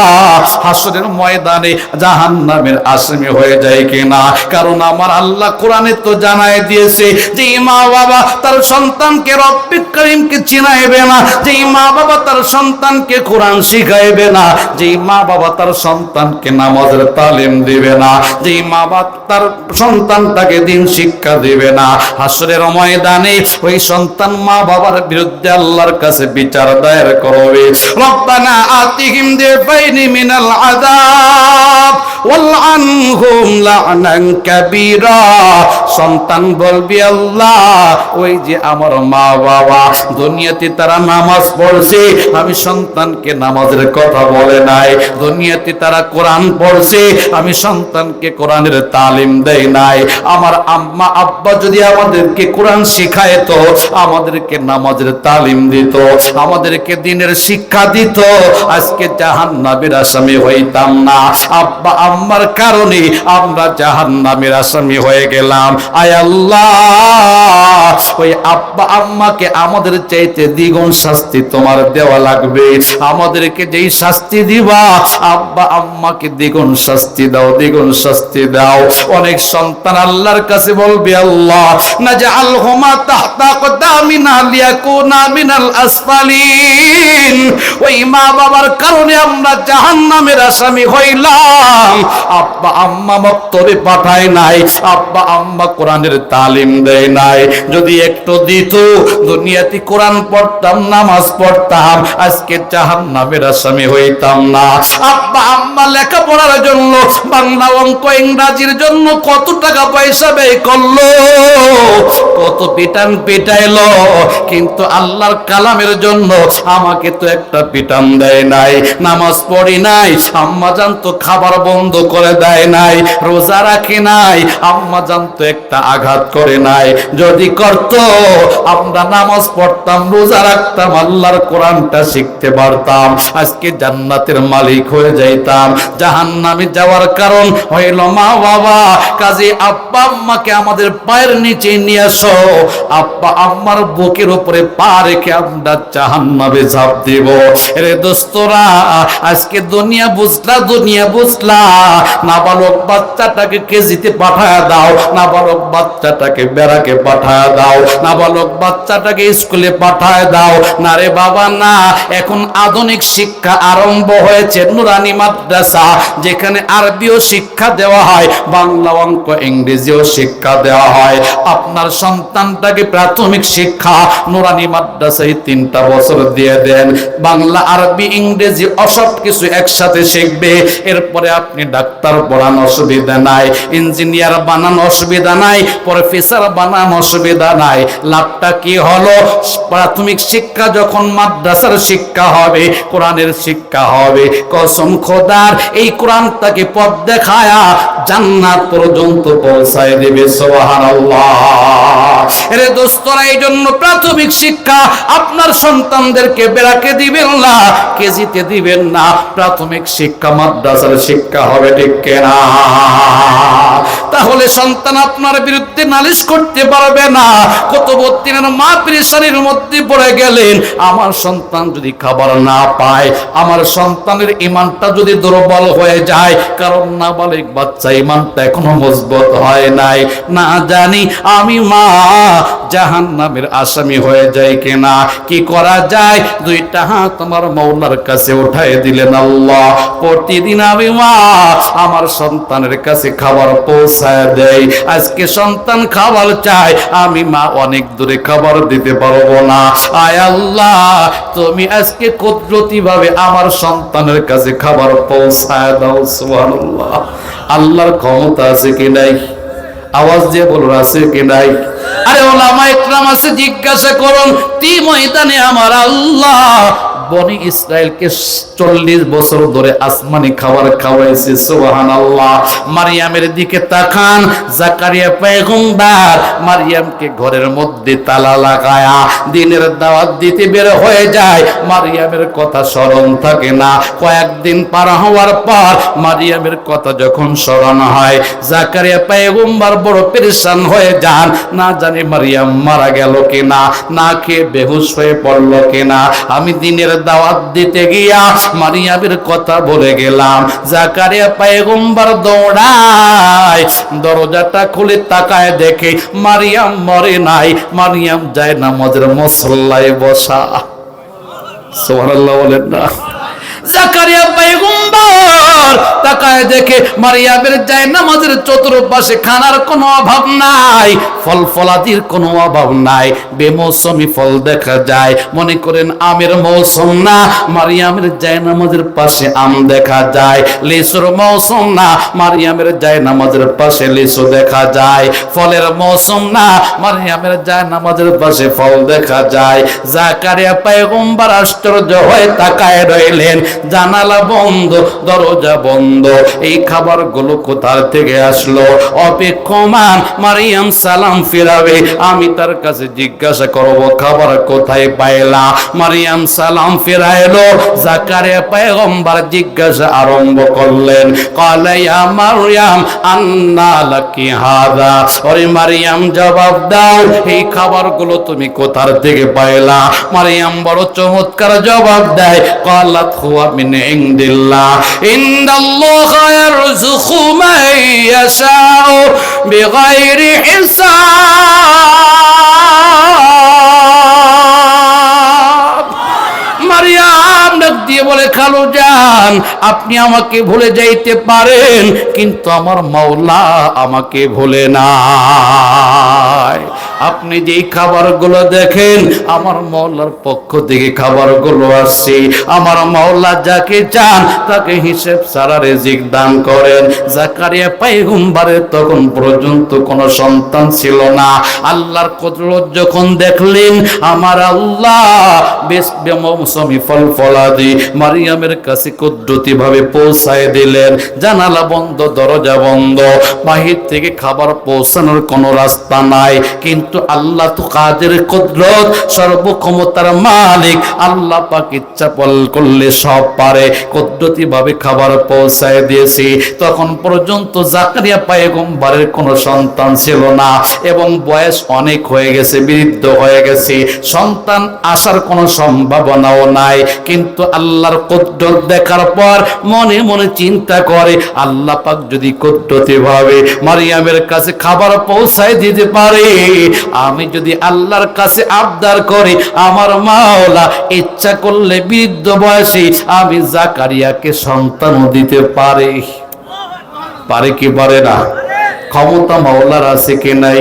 হাসরের ময়দানে জাহান্নামের আসামি হয়ে যায় কিনা। কারণ আমার আল্লাহ কোরআনে তো জানায় দিয়েছে যে মা বাবা তার সন্তানকে রব্বিক করিমকে চিনাইবে না, যে মা বাবা তার সন্তানকে কোরআন শিখাইবে না, যে মা বাবা তার সন্তানকে নামাজের তালিম দিবে না, যে মা বাবা তার সন্তানটাকে দিন শিক্ষা দিবে না, হাসরের ময়দানে ওই সন্তান মা বাবার বিরুদ্ধে আল্লাহর কাছে বিচার দায়ের করবে। রব্বানা আতিহিম দিফাইনি মিনাল আযাব ওয়ালআনহুম লা'নান কাবীরা। সন্তান বলবি, আল্লাহ ওই যে আমার মা বাবা দুনিয়াতে তারা নামাজ পড়ছে, আমি সন্তানকে নামাজের কথা বলে নাই, দুনিয়াতে তারা কোরআন পড়ছে, আমি সন্তানকে কোরআনের তালিম দেই নাই। আমার আম্মা আব্বা যদি আমাদেরকে কোরআন শিখাইতো, আমাদেরকে নামাজের তালিম দিত, আমাদেরকে দ্বীনের শিক্ষা দিত, আজকে জাহান্নামের আসামি হইতাম না। আব্বা আম্মার কারণে আমরা জাহান্নামের আসামি হয়ে গেলাম। আয় আল্লাহ, ওই আব্বা আম্মাকে আমাদের চাইতে দ্বিগুণ শাস্তি তোমার দেওয়া লাগবে। আমাদেরকে যেই শাস্তি দিবা, আব্বা আম্মাকে দ্বিগুণ শাস্তি দাও, দ্বিগুণ শাস্তি দাও। অনেক সন্তান আল্লাহর কাছে বলবে, আল্লাহ নাজআলহুমা তাহতা আকদামিনা লিয়াকুনা মিনাল আসফালিন। ওই মা বাবার কারণে আমরা জাহান্নামের আসামি হইলাম। আব্বা আম্মা মক্তবে পাঠায় নাই, আব্বা আম্মা কোরআনের তালিম দেয় নাই। যদি একটু দিত, দুনিয়াতে কোরআন পড়তাম, নামাজ পড়তাম, আজকে জাহান্নামের আসামি হইতাম না। আব্বা আম্মা লেখাপড়ার জন্য, বাংলা অঙ্ক ইংরাজির জন্য কত টাকা পয়সা ব্যয় করলো, কত পিটান পিটাইলো, কিন্তু আল্লাহর কালামের জন্য আমাকে তো একটা পিটান দেয় নাই। নামাজ পড়ি নাই, আম্মা জান তো খাবার বন্ধ করে দেয় নাই। রোজা রাখি নাই, আম্মা জান তো একটা আঘাত করে নাই। যদি করত, আমরা নামাজ পড়তাম, রোজা রাখতাম, আল্লাহর কোরআনটা শিখতে পারতাম, আজকে জান্নাতের মালিক হয়ে যাইতাম। জাহান্নামে যাওয়ার কারণ হইল মা বাবা। কাজে আব্বা আম্মাকে আমাদের পায়ের নিচে নিয়ে আসো, আব্বা আম্মার বুকের উপরে পা রেখে আমরা জাহান্নামে ঝাঁপ দিব। রে দোস্তরা, আজকে দুনিয়া বুঝলা, দুনিয়া বুঝলা, নাবালক বাচ্চাটাকে কেজিতে পাঠায় দাও, নাবালক বাচ্চাটাকে বেড়াকে পাঠায় দাও, নাবালক বাচ্চাটাকে স্কুলে পাঠায় দাও। না রে বাবা না, এখন আধুনিক শিক্ষা আরম্ভ হয়েছে, নুরানি মাদ্রাসা, যেখানে আরবিও শিক্ষা দেওয়া হয়, বাংলা অঙ্ক ইংরেজিও শিক্ষা দেওয়া হয়। আপনার সন্তানটাকে প্রাথমিক শিক্ষা নুরানি মাদ্রাসায় 3টা বছর দিয়ে দেন, বাংলা আরবি ইংরেজি সব কিছু একসাথে শিখবে। এরপরে আপনি ডাক্তার পড়ান, অসুবিধা নাই, ইঞ্জিনিয়ার বানান, অসুবিধা নাই, প্রফেসর বানান, অসুবিধা নাই। লাভটা কি হলো? প্রাথমিক শিক্ষা যখন মাদ্রাসার শিক্ষা হবে, কোরআনের শিক্ষা হবে, কসম খোদার এই কোরআনটাকে পথ দেখায়া জান্নাত পর্যন্ত পৌঁছায় দেবে। সুবহানাল্লাহ। এরে দোস্তরা, এই জন্য প্রাথমিক শিক্ষা আপনার সন্তানদেরকে বেড়াকে দিবেন না, কেজিতে দিবেন না। প্রাথমিক শিক্ষা মাদ্রাসার শিক্ষা হবে, ঠিক কিনা? তাহলে সন্তান আপনার বিরুদ্ধে নালিশ করতে পারবে না। কত বদিনের মা পেরেশানির মধ্যে পড়ে গেলেন, আমার সন্তান যদি খাবার না পায়, আমার সন্তানের ঈমানটা যদি দুর্বল হয়ে যায়, কারণ নাবালিগ বাচ্চা ঈমানটা এখনো মজবুত হয় নাই, না জানি আমি মা জাহান্নামের আসামি হয়ে যায় কিনা। কি করা যায়? দুইটা হাত আমার মওলার কাছে উঠায় দিলেন, আল্লাহ প্রতিদিন আমি মা আমার সন্তানের কাছে খাবার পৌঁছায় দেই। আজকে সন্তান খাবার চায়, আমি মা অনেক দূরে খাবার দিতে পারবো না। আয় আল্লাহ, তুমি আজকে কুদরতি ভাবে আমার সন্তানের কাছে খাবার পৌঁছায় দাও। সুবহানাল্লাহ। আল্লাহর ক্ষমতা আছে কি নাই? আওয়াজ দিয়ে বলুন, আছে কি নাই? আরে ওলামা ইকরাম আছে, জিজ্ঞাসা করুন, তি ময়দানে আমার আল্লাহ বনি ইসরায়েলকে 40 বছর ধরে আসমানি খাবার খাওয়াইছে। সুবহানাল্লাহ। মারিয়ামের দিকে তাকান, জাকারিয়া পয়গম্বর মারিয়ামকে ঘরের মধ্যে তালা লাগায়া দিনের দাওয়াত দিতে বের হয়ে যায়। মারিয়ামের কথা স্মরণ থাকে না। কয়েকদিন পার হওয়ার পর মারিয়ামের কথা যখন স্মরণ হয়, জাকারিয়া পয়গম্বর বড় পেরেশান হয়ে যান, না জানি মারিয়াম মারা গেল কিনা, না খেয়ে বেহুশ হয়ে পড়ল কিনা। আমি দিনের দাওয়াত দিতে গিয়া মারিয়ামের কথা বলে গেলাম। জাকারিয়া পয়গম্বর দৌড়ায়, দরজাটা খুলে তাকায় দেখে মারিয়াম মরে নাই, মারিয়াম যায় নামাজের মুসল্লায় বসা। সুবহানাল্লাহ বলেন না? জাকারিয়া পয়গম্বর তাকায় দেখে মারিয়ামের জায়নামাজের চতুর্পাশে খানার কোনো অভাব নাই, ফল ফলাদির কোনো অভাব নাই, বেমৌসুমি ফল দেখা যায়। মনে করেন আমের মৌসুম না, মারিয়ামের জায়নামাজের পাশে আম দেখা যায়। লিচুর মৌসুম না, মারিয়ামের জায়নামাজের পাশে লিচু দেখা যায়। ফলের মৌসুম না, মারিয়ামের জায়নামাজের পাশে ফল দেখা যায়। জাকারিয়া পয়গম্বর আশ্চর্য হয়ে তাকায় রইলেন, জানালা বন্ধ, দরজা বন্ধ। এই খাবারগুলো কোথা থেকে আসলো? অপেক্ষমান মারিয়াম সালাম ফিরাবে, আমি তার কাছে জিজ্ঞাসা করব খাবার কোথায় পাইলা। মারিয়াম সালাম ফিরাইলো, জাকারিয়া পয়গম্বর জিজ্ঞাসা আরম্ভ করলেন, ক্বালা ইয়া মারইয়াম আন্না লাকি হাযা। ওরে মারিয়াম জবাব দাও, এই খাবারগুলো তুমি কোথা থেকে পাইলা? মারিয়াম বড় চমৎকার জবাব দেয়, ক্বালাত হুয়া মিন ইনদিল্লাহ, ইন্নাল্লাহ ইয়ারযুকু মান ইয়াশাউ বিগাইরি হিসাব। মারিয়াম ডাক দিয়ে বলে, খালু জান, আপনি আমাকে ভুলে যাইতে পারেন, কিন্তু আমার মাওলা আমাকে ভুলে নাই। আপনি যেই খাবারগুলো দেখেন, আমার মাওলার পক্ষ থেকে খাবারগুলো আসছে। আমার মাওলা যাকে চান তাকে হিসেব ছাড়া রিজিক দান করেন। জাকারিয়া পয়গম্বরের তখন পর্যন্ত কোনো সন্তান ছিল না। আল্লাহর কুদরত যখন দেখলেন, আমার আল্লাহ বেশ বেমৌসুমি ফল ফলাদি মারিয়ামের কাছে কুদরতি ভাবে পৌঁছায় দিলেন। জানালা বন্ধ, দরজা বন্ধ, বাহির থেকে খাবার পৌঁছানোর কোনো রাস্তা নাই। কিন্তু আল্লাহ তো কাদের কুদরত, সর্বক্ষমতার মালিক। আল্লাহ পাক ইচ্ছা করলে সব পারে। কুদরতি ভাবে খাবার পৌঁছায় দিয়েছি। তখন পর্যন্ত জাকারিয়া পয়গম্বরের কোনো সন্তান ছিল না এবং বয়স অনেক হয়ে গেছে, বৃদ্ধ হয়ে গেছে, সন্তান আসার কোনো সম্ভাবনাও নাই। কিন্তু আল্লাহর কুদরত দেখার পর মনে মনে চিন্তা করে, আল্লাহ পাক যদি কুদরতি ভাবে মারিয়ামের কাছে খাবার পৌঁছায় দিতে পারে, আমি যদি আল্লাহর কাছে আবদার করি, আমার মাওলা ইচ্ছা করলে বৃদ্ধ বয়সে আমি জাকারিয়াকে সন্তানও দিতে পারে। পারে কি পারে না? ক্ষমতা মাওলার আছে কি নাই?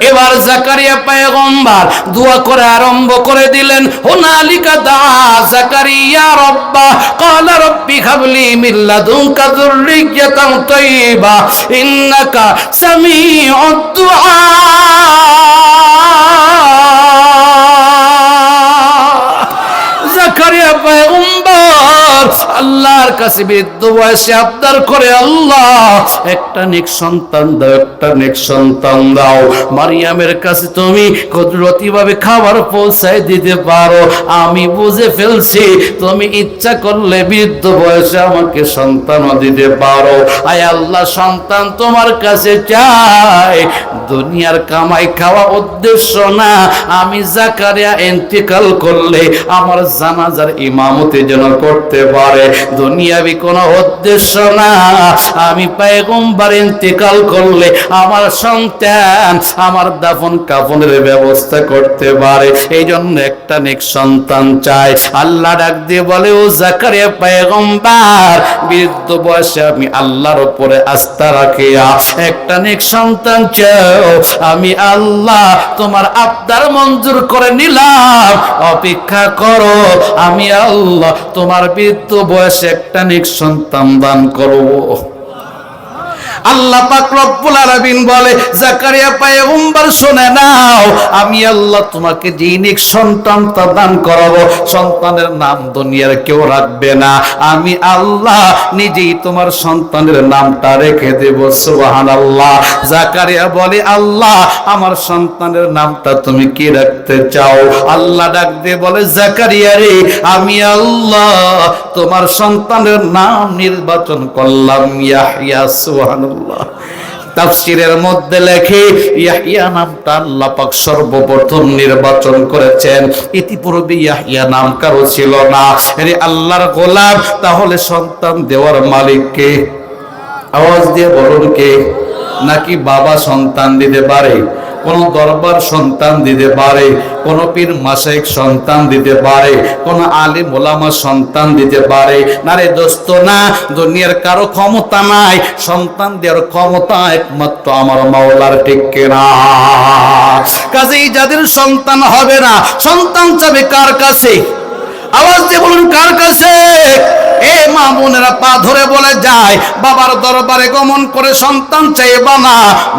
এবার জাকারিয়া পয়গম্বর দোয়া করে আরম্ভ করে দিলেন। হুনালিকা দা জাকারিয়া রাব্বা, ক্বালা রাব্বি হাবলি মিন লাদুনকা যুররিয়াতান তাইয়্যিবা ইন্নাকা সামিউদ দুআ। জাকারিয়া পয়গম্বর আল্লাহ আল্লাহর কাছে বৃদ্ধ বয়সে আবদার করে, আল্লাহ একটা নেক সন্তান দাও, একটা নেক সন্তান দাও। মারিয়ামের কাছে তুমি কুদরতি ভাবে খাবার পৌঁছায় দিতে পারো। আমি বুঝে ফেলছি তুমি ইচ্ছা করলে বৃদ্ধ বয়সে আমাকে সন্তানও দিতে পারো। আয় আল্লাহ, সন্তান তোমার কাছে চাই। দুনিয়ার কামাই খাওয়া উদ্দেশ্য না, আমি জাকারিয়া ইন্তেকাল করলে আমার জানাজার ইমামতি যেন করতে পারে। দুনিয়াবি কোনো উদ্দেশ্য না, আমি পয়গম্বর ইন্তেকাল করলে আমার সন্তান আমার দাফন কাফনের ব্যবস্থা করতে পারে। এই জন্য একটা নেক সন্তান চাই। আল্লাহ ডাক দিয়ে বলে, ও জাকারিয়া পয়গম্বর, বৃদ্ধ বয়সে আমি আল্লাহর উপরে আস্থা রাখিয়া একটা নেক সন্তান চাও। আমি আল্লাহ তোমার আবদার মঞ্জুর করে নিলাম, অপেক্ষা করো। আমি আল্লাহ তোমার বৃদ্ধ বয়সে একটা নেক সন্তান দান করব। আল্লাহ পাক রব্বুল আলামিন বলে, জাকারিয়া পয়গম্বর শুনে নাও, আমি আল্লাহ তোমাকে যে নেক সন্তানটা দান করাবো, সন্তানের নাম দুনিয়ার কেউ রাখবে না, আমি আল্লাহ নিজেই তোমার সন্তানের নামটা রেখে দেব। সুবহানাল্লাহ। জাকারিয়া বলে, আল্লাহ আমার সন্তানের নামটা তুমি কি রাখতে চাও? আল্লাহ ডাক দিয়ে বলে, জাকারিয়া রে, আমি আল্লাহ তোমার সন্তানের নাম নির্বাচন করলাম ইয়াহইয়া। সুবহানাল্লাহ। তাফসীরের মধ্যে লেখে, ইয়াহইয়া নামটা আল্লাহ পাক সর্বপ্রথম নির্বাচন করেছেন। ইতিপূর্বে ইয়াহইয়া নাম কারো ছিল না। আরে আল্লাহর গোলাম, তাহলে সন্তান দেওয়ার মালিক কে? আওয়াজ দিয়ে বলুন কে? নাকি বাবা সন্তান দিতে পারে? কোন দরবার সন্তান দিতে পারে? কোন পীর মাশায়েখ সন্তান দিতে পারে? কোন আলিম ওলামা সন্তান দিতে পারে? না রে দোস্ত, না। দুনিয়ার কারো ক্ষমতা নাই, সন্তান দেওয়ার ক্ষমতা একমাত্র আমার মাওলার। ঠিক কিনা? কাজেই যাদের সন্তান হবে না, সন্তান চাবে কার কাছে? আওয়াজ দিয়ে বলুন, কার কাছে? এ মা বোনেরা, পা ধরে বলে যায়, বাবার দরবারে গমন করে সন্তান চাইবা না,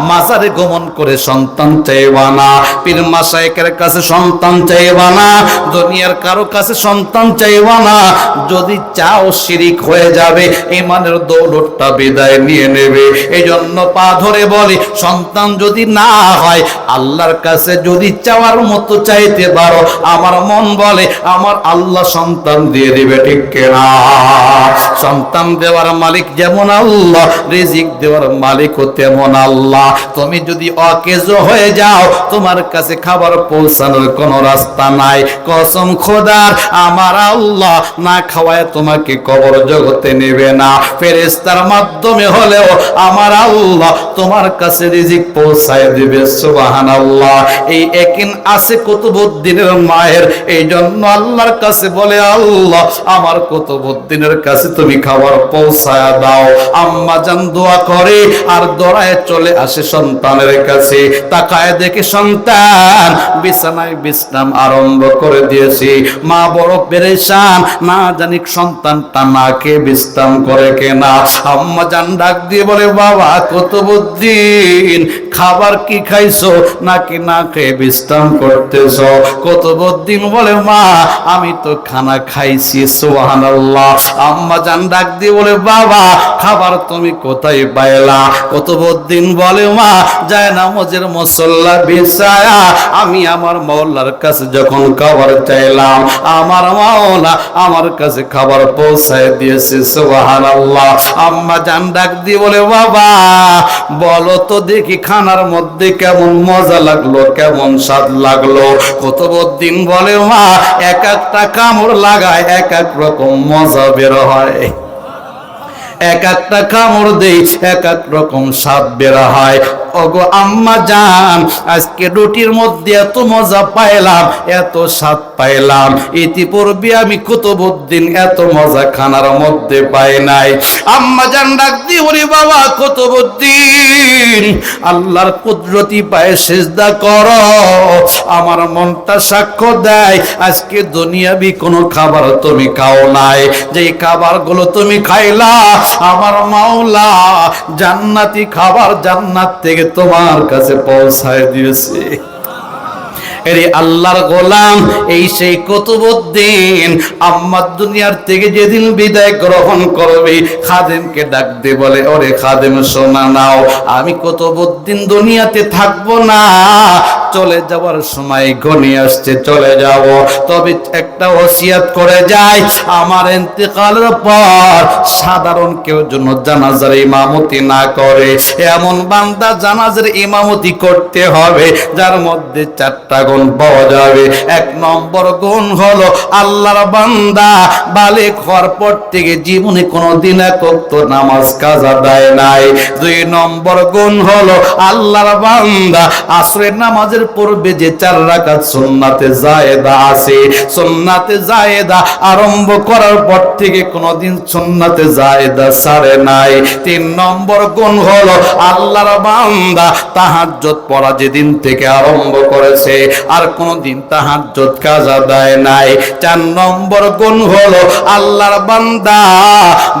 মাজারে গমন করে সন্তান চাইবা না, পীর মাশায়েখের কাছে সন্তান চাইবা না, দুনিয়ার কারো কাছে সন্তান চাইবা না। যদি চাও শিরিক হয়ে যাবে, ঈমানের দৌলতটা বিদায় নিয়ে নেবে। এই জন্য পা ধরে বলি, সন্তান যদি না হয়, আল্লাহর কাছে যদি চাওয়ার মতো চাইতে পারো, আমার মন বলে আমার আল্লাহ সন্তান দিয়ে দিবে। ঠিক কিনা? সন্তান দেওয়ার মালিক যেমন আল্লাহ, রিজিক দেওয়ার মালিকও তেমন আল্লাহ। তুমি যদি অকেজ হয়ে যাও, তোমার কাছে খাবার পৌঁছানোর কোনো রাস্তা নাই। কসম খোদার, আমার আল্লাহ না খাওয়ায় তোমাকে কবর জগতে নেবে না। ফেরেশতার মাধ্যমে হলেও আমার আল্লাহ তোমার কাছে রিজিক পৌঁছায় দিবে। সুবহানাল্লাহ। এই একিন আছে কুতুবউদ্দিনের মায়ের। এই জন্য আল্লাহর কাছে বলে, আল্লাহ আমার কুতুবউদ্দিনের কাছে তুমি খাবার পৌঁছায়া দাও। আম্মা জান দোয়া করে আর দৌড়ায় চলে আসে সন্তানের কাছে। তাকায় দেখে সন্তান বিছানায় বিশ্রাম আরম্ভ করে দিয়েছে। মা বড় পেরেশান, না জানি সন্তানটা না খেয়ে বিশ্রাম করে কেনা। আম্মা জান ডাক দিয়ে বলে, বাবা কুতুবউদ্দিন, খাবার কি খাইছো নাকি না খেয়ে বিশ্রাম করতেছো? কুতুবউদ্দিন বলে, মা আমি তো খানা খাইছি। সুবহানাল্লাহ। আম্মা জান ডাক দিয়ে বলে, বাবা খাবার তুমি কোথায় পাইলা? কুতুবউদ্দিন বলে, মা যায় নামাজের মুসল্লা বিছায়া আমি আমার মাওলার কাছে যখন খাবার চাইলাম, আমার মাওলা আমার কাছে খাবার পৌঁছায় দিয়েছে। সুবহানাল্লাহ। আম্মা জান ডাক দিয়ে বলে, বাবা বলো তো দেখি খানার মধ্যে কেমন মজা লাগলো, কেমন স্বাদ লাগলো? কুতুবউদ্দিন বলে, মা এক একটা কামড় লাগায় এক এক রকম মজা বের হয়, এক একটা কামড় দেই এক এক রকম স্বাদ বের হয়। ওগো আম্মা জান, আজকে রুটির মধ্যে এত মজা পাইলাম, এত স্বাদ পাইলাম, ইতিপূর্বে আমি কুতুবউদ্দিন এত মজা খানার মধ্যে পাই নাই। আম্মা জান ডাক দিয়ে বলি, বাবা কুতুবউদ্দিন, আল্লাহর কুদরতি পায়ে সিজদা করো। আমার মনটা সাক্ষ্য দেয়, আজকে দুনিয়াবি কোনো খাবার তুমি খাও নাই। যেই খাবারগুলো তুমি খাইলা, আমার মাওলা জান্নাতি খাবার জান্নাত থেকে তোমার কাছে পৌঁছায় দিয়েছে। এরে আল্লাহর গোলাম, এই সেই কুতুবউদ্দিন আম্মার দুনিয়ার থেকে যেদিন বিদায় গ্রহণ করবে, খাদেমকে ডাক দিয়ে বলে, ওরে খাদেম শোনা নাও, আমি কুতুবউদ্দিন দুনিয়াতে থাকবো না, চলে যাওয়ার সময় ঘনিয়ে আসছে, চলে যাব। তবে একটা ওসিয়াত করে যায়, আমার ইন্তেকালের পর সাধারণ কেউ যেন জানাজার ইমামতি না করে। এমন বান্দা জানাজার ইমামতি করতে হবে যার মধ্যে 4টা গুণ পাওয়া যাবে। 1 নম্বর গুণ হলো আল্লাহর বান্দা বালিগ হওয়ার পর থেকে জীবনে কোনোদিন এক ওয়াক্ত নামাজ কাজা দেয় নাই। 2 নম্বর গুণ হলো আল্লাহর বান্দা আসরের নামাজের পূর্বে যে 4 রাকাত সুন্নাতে জায়েদা আছে, সুন্নাতে জায়েদা আরম্ভ করার পর থেকে কোনোদিন সুন্নাতে জায়েদা ছাড়ে নাই। 3 নম্বর গুণ হলো আল্লাহর বান্দা তাহাজ্জুদ পড়া যেদিন থেকে আরম্ভ করেছে আর কোনোদিন তাহাজ্জুদ কাজা দেয় নাই। 4 নম্বর গুণ হলো আল্লাহর বান্দা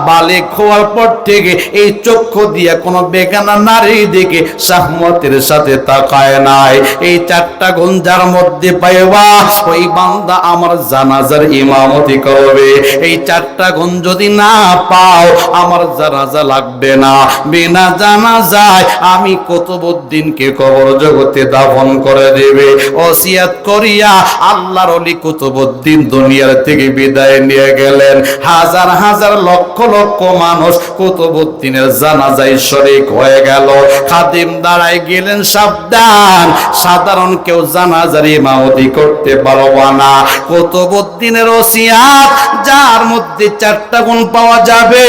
বালিগ হওয়ার পর থেকে এই চক্ষু দিয়ে কোনো বেগানা নারীর দিকে শাহওয়াতের সাথে তাকায় নাই। এই 4টা গুণ যার মধ্যে পাইবা, ওই বান্দা আমার জানাজার ইমামতি করবে। এই 4টা গুণ যদি না পাও, আমার জানাজা লাগবে না। বিনা জানাজায় আমি কুতুবউদ্দিনকে কবর জগতে দাফন করে দেবে। ওসিয়াত করিয়া আল্লাহর ওলি কুতুবউদ্দিন দুনিয়ার থেকে বিদায় নিয়ে গেলেন। হাজার হাজার লক্ষ লক্ষ মানুষ কুতুবউদ্দিনের জানাজায় শরীক হয়ে গেল। খাদিম দাঁড়ায় গেলেন, সাবধান, সাধারণ কেউ জানাজার ইমামতি করতে পারবা না। কুতুবউদ্দিনের ওসিয়াত যার মধ্যে 4টা গুণ পাওয়া যাবে,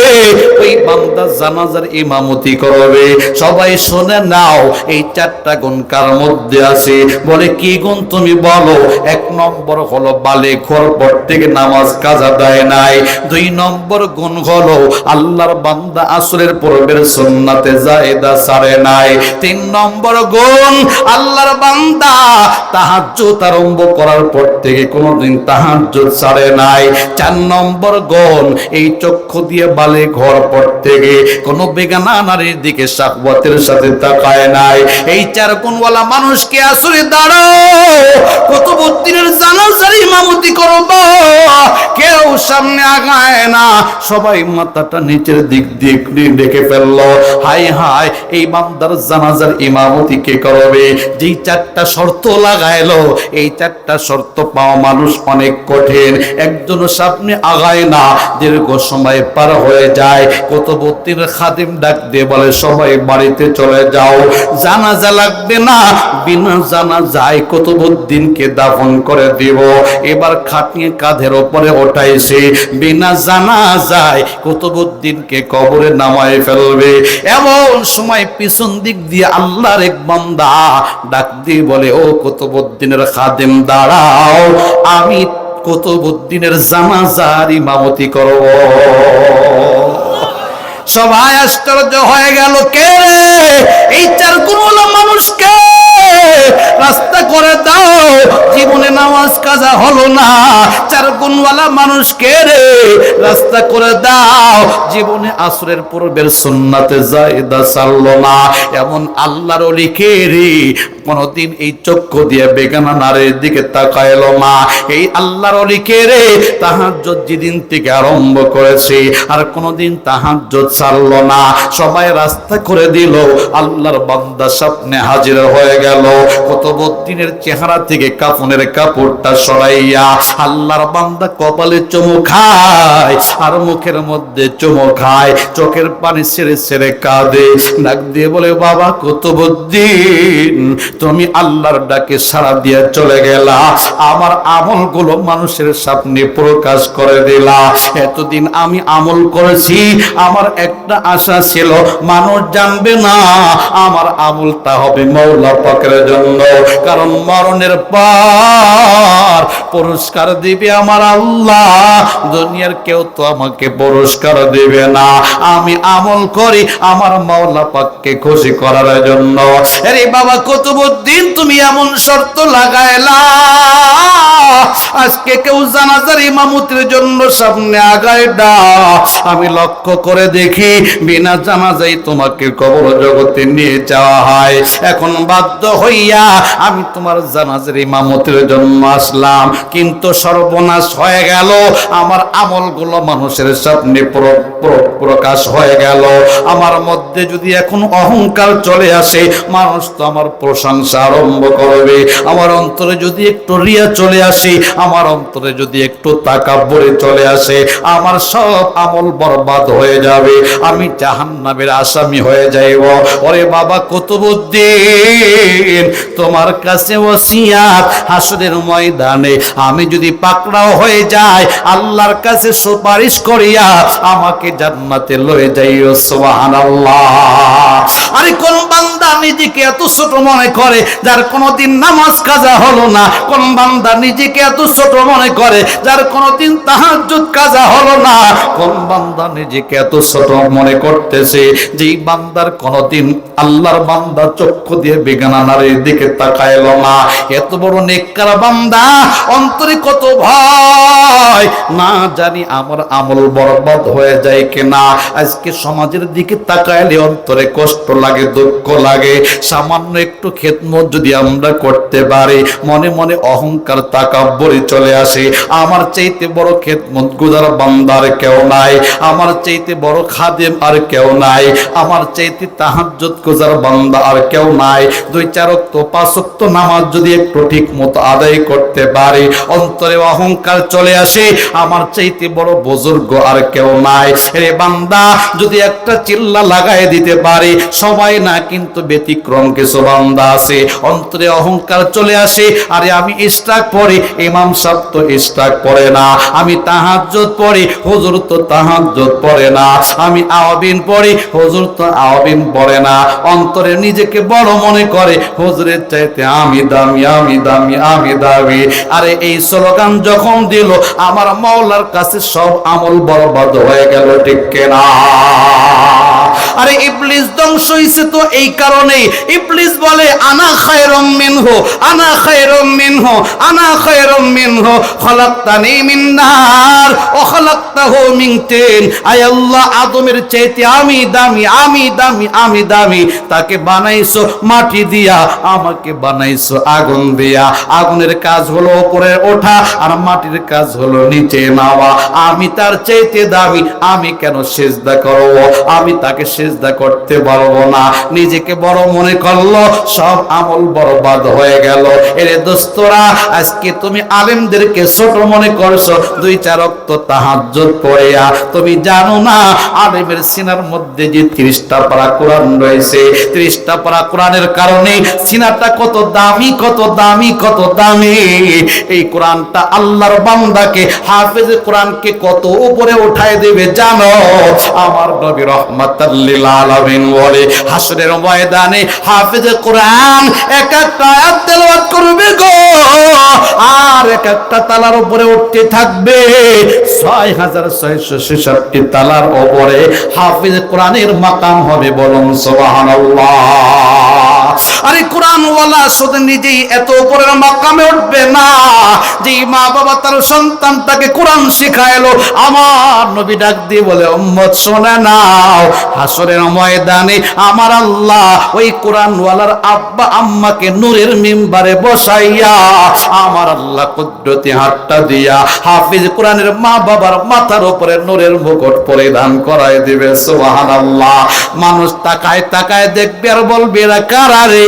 ওই বান্দা জানাজার ইমামতি করবে। সবাই শুনে নাও, এই 4টা গুণ কার মধ্যে আছে? বলে কি গুণ তুমি বলো? 1 নম্বর হলো বালিগ হওয়ার পর থেকে নামাজ কাজা দেয় নাই। 2 নম্বর গুণ হলো আল্লাহর বান্দা আসরের পূর্বের সুন্নাতে জায়েদা ছাড়ে নাই। 3 নম্বর গুণ আল্লাহর বান্দা তাহাজ্জুদ আরম্ভ করার পর থেকে কোনোদিন তাহাজ্জুদ ছাড়ে নাই। 4 নম্বর গুণ এই চক্ষু দিয়ে বালিগ হওয়ার পর থেকে কোনো বেগানা নারীর দিকে শাহওয়াতের সাথে তাকায় নাই। এই 4 গুণওয়ালা মানুষকে আসরে দাঁড়াও, কুতুবউদ্দিনের জানাজার ইমামতি করব। কেউ সামনে আগায় না, সবাই মাথাটা নিচের দিক দিয়ে দেখে ফেললো। হাই হাই, এই বান্দার জানাজার ইমামতি কে করবে? যেই 4টা শর্ত লাগাইলো, এই 4টা শর্ত পাওয়া মানুষ অনেক কঠিন। একজনও সামনে আগায় না, দীর্ঘ সময় পার হয়ে যায়। কুতুবউদ্দিনের খাদিম ডাক দিয়ে বলে, সবাই বাড়িতে চলে যাও, জানাজা লাগবে না, বিনা জানাজায় কুতুবউদ্দিনকে দাফন করে দিব। এবার খাটিয়ে কাঁধের ওপরে ওঠাইছে, বিনা জানাজায় কুতুবউদ্দিনকে কবরে নামায় ফেলবে। এমন সময় পিছন দিক দিয়ে আল্লাহর এক বান্দা ডাক দিয়ে বলে, ও কুতুবউদ্দিনের খাদিম দাঁড়াও, আমি কুতুবউদ্দিনের জানাজার ইমামতি করব। সবাই আশ্চর্য হয়ে গেল, কে রে? এই 4 গুণওয়ালা মানুষকে রাস্তা করে দাও, জীবনে নামাজ কাজা হলো না। 4 গুণওয়ালা মানুষকে রে রাস্তা করে দাও, জীবনে আসরের পূর্বের সুন্নাতে জায়েদা ছাড়লো না। এমন আল্লাহর ওলি কে রে? কোনদিন এই চক্ষু দিয়ে বেগানা নারীর দিকে তাকাইলো না। এই আল্লাহর ওলি কে রে? তাহাজ্জুদ যেদিন থেকে আরম্ভ করেছে আর কোনদিন তাহাজ্জুদ ছাড়লো না। সবাই রাস্তা করে দিল, আল্লাহর বান্দা স্বপ্নে হাজির হয়ে গেল। কুতুবউদ্দিনের চেহারা থেকে কাফনের কাপড়টা সরাইয়া আল্লাহর বান্দা কপালে চুমু খায় আর মুখের মধ্যে চুমু খায়, চোখের পানি ছেড়ে ছেড়ে কাঁদে। ডাক দিয়ে বলে, বাবা কুতুবউদ্দিন, তুমি আল্লাহর ডাকে সাড়া দিয়ে চলে গেলা, আমার আমলগুলো মানুষের সামনে প্রকাশ করে দিলা। এতদিন আমি আমল করেছি, আমার একটা আশা ছিল মানুষ জানবে না, আমার আমলটা হবে মওলা পাকের জন্য। কারণ মরণের পর পুরস্কার দিবে আমার আল্লাহ, দুনিয়ার কেউ তো আমাকে পুরস্কার দিবে না। আমি আমল করি আমার মওলা পাককে খুশি করার জন্য। আরে বাবা কুতুবউদ্দিন, তুমি এমন শর্ত লাগাইলা, আজকে আজকে কেউ জানাজার ইমামতির জন্য সামনে আগায় না, আমি লক্ষ্য করে দেখি বিনা জানাজাই তোমাকে কবর জগতে নিয়ে যাওয়া হয়। এখন বাধ্য হইয়া আমি তোমার জানাজার ইমামতির জন্য আসলাম, কিন্তু সর্বনাশ হয়ে গেল, আমার আমলগুলো মানুষের সামনে প্রকাশ হয়ে গেল। আমার মধ্যে যদি এখন অহংকার চলে আসে, মানুষ তো আমার প্রশংসা আরম্ভ করবে। আমার অন্তরে যদি একটু রিয়া চলে আসে, আমার অন্তরে যদি একটু তাকাব্বুরি চলে আসে, আমার সব আমল বরবাদ হয়ে যাবে, আমি জাহান্নামের আসামি হয়ে যাইব। ওরে বাবা কুতুবউদ্দিন, তোমার কাছে ওসিয়াত, হাসরের ময়দানে আমি যদি পাকড়াও হয়ে যাই, আল্লাহর কাছে সুপারিশ করিয়া আমাকে জান্নাতে লয়ে যাইও। সুবহানাল্লাহ। আরে কোন বান্দা নিজেকে এত ছোট মনে করে যার কোনদিন নামাজ কাজা হলো না? কোন বান্দা নিজেকে এত ছোট মনে করে যার কোনদিন তাহাজ্জুদ কাজা হলো না? কোন বান্দা নিজেকে এত ছোট মনে করতেছে যেই বান্দার কোনদিন আল্লাহর বান্দা চক্ষু দিয়ে বেগানা নারীর দিকে তাকাইলো না? এত বড় নেককার বান্দা, অন্তরে কত ভয়, না জানি আমার আমল বরবাদ হয়ে যায় কিনা। আজকে সমাজের দিকে তাকাইলে অন্তরে কষ্ট লাগে, দুঃখ লাগে। সামান্য একটু খেদমত যদি আমরা করতে পারি, মনে মনে অহংকার তাকাব্বুরি চলে আসে। আমার চাইতে বড় খেদমত গুজার বান্দার কেউ নাই, আমার চাইতে বড় খাদেম আর কেউ নাই, আমার চাইতে তাহাজ্জুদ গুজার বান্দা আর কেউ নাই। 2-4 ওয়াক্ত 5 ওয়াক্ত নামাজ যদি একটু ঠিক মতো আদায় করতে পারি, অন্তরে অহংকার চলে আসে, আমার চাইতে বড় বুজুর্গ আর কেউ নাই। রে বান্দা, যদি একটা চিল্লা লাগাই দিতে পারি, সবাই না কিন্তু ব্যতিক্রম কিছু বান্দা আছে, অন্তরে অহংকার চলে আসে, আরে আমি ইশরাক পড়ি, ইমাম সাহেব তো ইশরাক পড়ে না, আমি তাহাজ্জুদ পড়ি, হুজুর তো তাহাজ্জুদ পড়ে না, আমি আওয়াবিন পড়ি, হুজুর তো আওয়াবিন পড়ে না। অন্তরে নিজেকে বড় মনে করে, হুজুরের চাইতে আমি দামি, আমি দামি, আমি দামি। আরে এই স্লোগান যখন দিল, আমার মাওলার কাছে সব আমল বরবাদ হয়ে গেল, ঠিক কিনা? আরে ইবলিস ধ্বংস হইছে তো এই কারণে। ইবলিস বলে আনা খায়রুম মিনহু, আনা খায়রুম মিনহু, আনা খায়রুম মিনহু, খলাকতানি মিন নার ওয়া খলাকতাহু মিন তিন। আয় আল্লাহ, আদমের চাইতে আমি দামি, আমি দামি, আমি দামি। তাকে বানাইছো মাটি দিয়া, আমাকে বানাইছো আগুন দিয়া। আগুনের কাজ হলো উপরে ওঠা, আর মাটির কাজ হলো নিচে নামা। আমি তার চাইতে দামি, আমি কেন সিজদা করব? আমি তাকে সিজদা করতে পারবো না। নিজেকে বড় মনে করলো, সব আমল বরবাদ হয়ে গেল। এরে দোস্তরা, আজকে তুমি আলেমদেরকে ছোট মনে করছো 2-4 ওয়াক্ত তাহাজ্জুদ পড়িয়া। তুমি জানো না আলেমের সিনার মধ্যে যে 30টা পারা কোরআন রয়েছে, 30টা পারা কোরআনের কারণে সিনাটা কত দামি, কত দামি, কত দামি। এই কোরআনটা আল্লাহর বান্দাকে, হাফেজ কোরআনকে কত উপরে উঠায় দেবে জানো? আমার নবী রাহমাতাল লিল আলামিন বলে, হাসরের ময়দানে হাফেজ কোরআন এক একটা আয়াত তেলাওয়াত করবে গো, আর এক একটা তালার উপরে উঠতে থাকবে। 6666 তালার উপরে হাফেজ কোরআনের মাকাম হবে, বলুন সুবহানাল্লাহ। আরে কোরআন ওয়ালা শুধু নিজেই এত উপরের মাকামে উঠবে না, যে মা বাবা তার সন্তানটাকে কোরআন শিখাইলো, আমার নবী ডাক দিয়ে বলে, উম্মত শুনে নাও, হাসরের ময়দানে আমার আল্লাহ ওই কোরআন ওয়ালার আব্বা আম্মাকে নূরের মিম্বারে বসাইয়া, আমার আল্লাহ কুদরতি হাতটা দিয়া হাফিজ কোরআনের মা বাবার মাথার উপরে নূরের মুকুট পরিধান করায় দিবে। সুবহানাল্লাহ। মানুষ তাকায় তাকায় দেখবে আর বলবে, এরা কারা রে?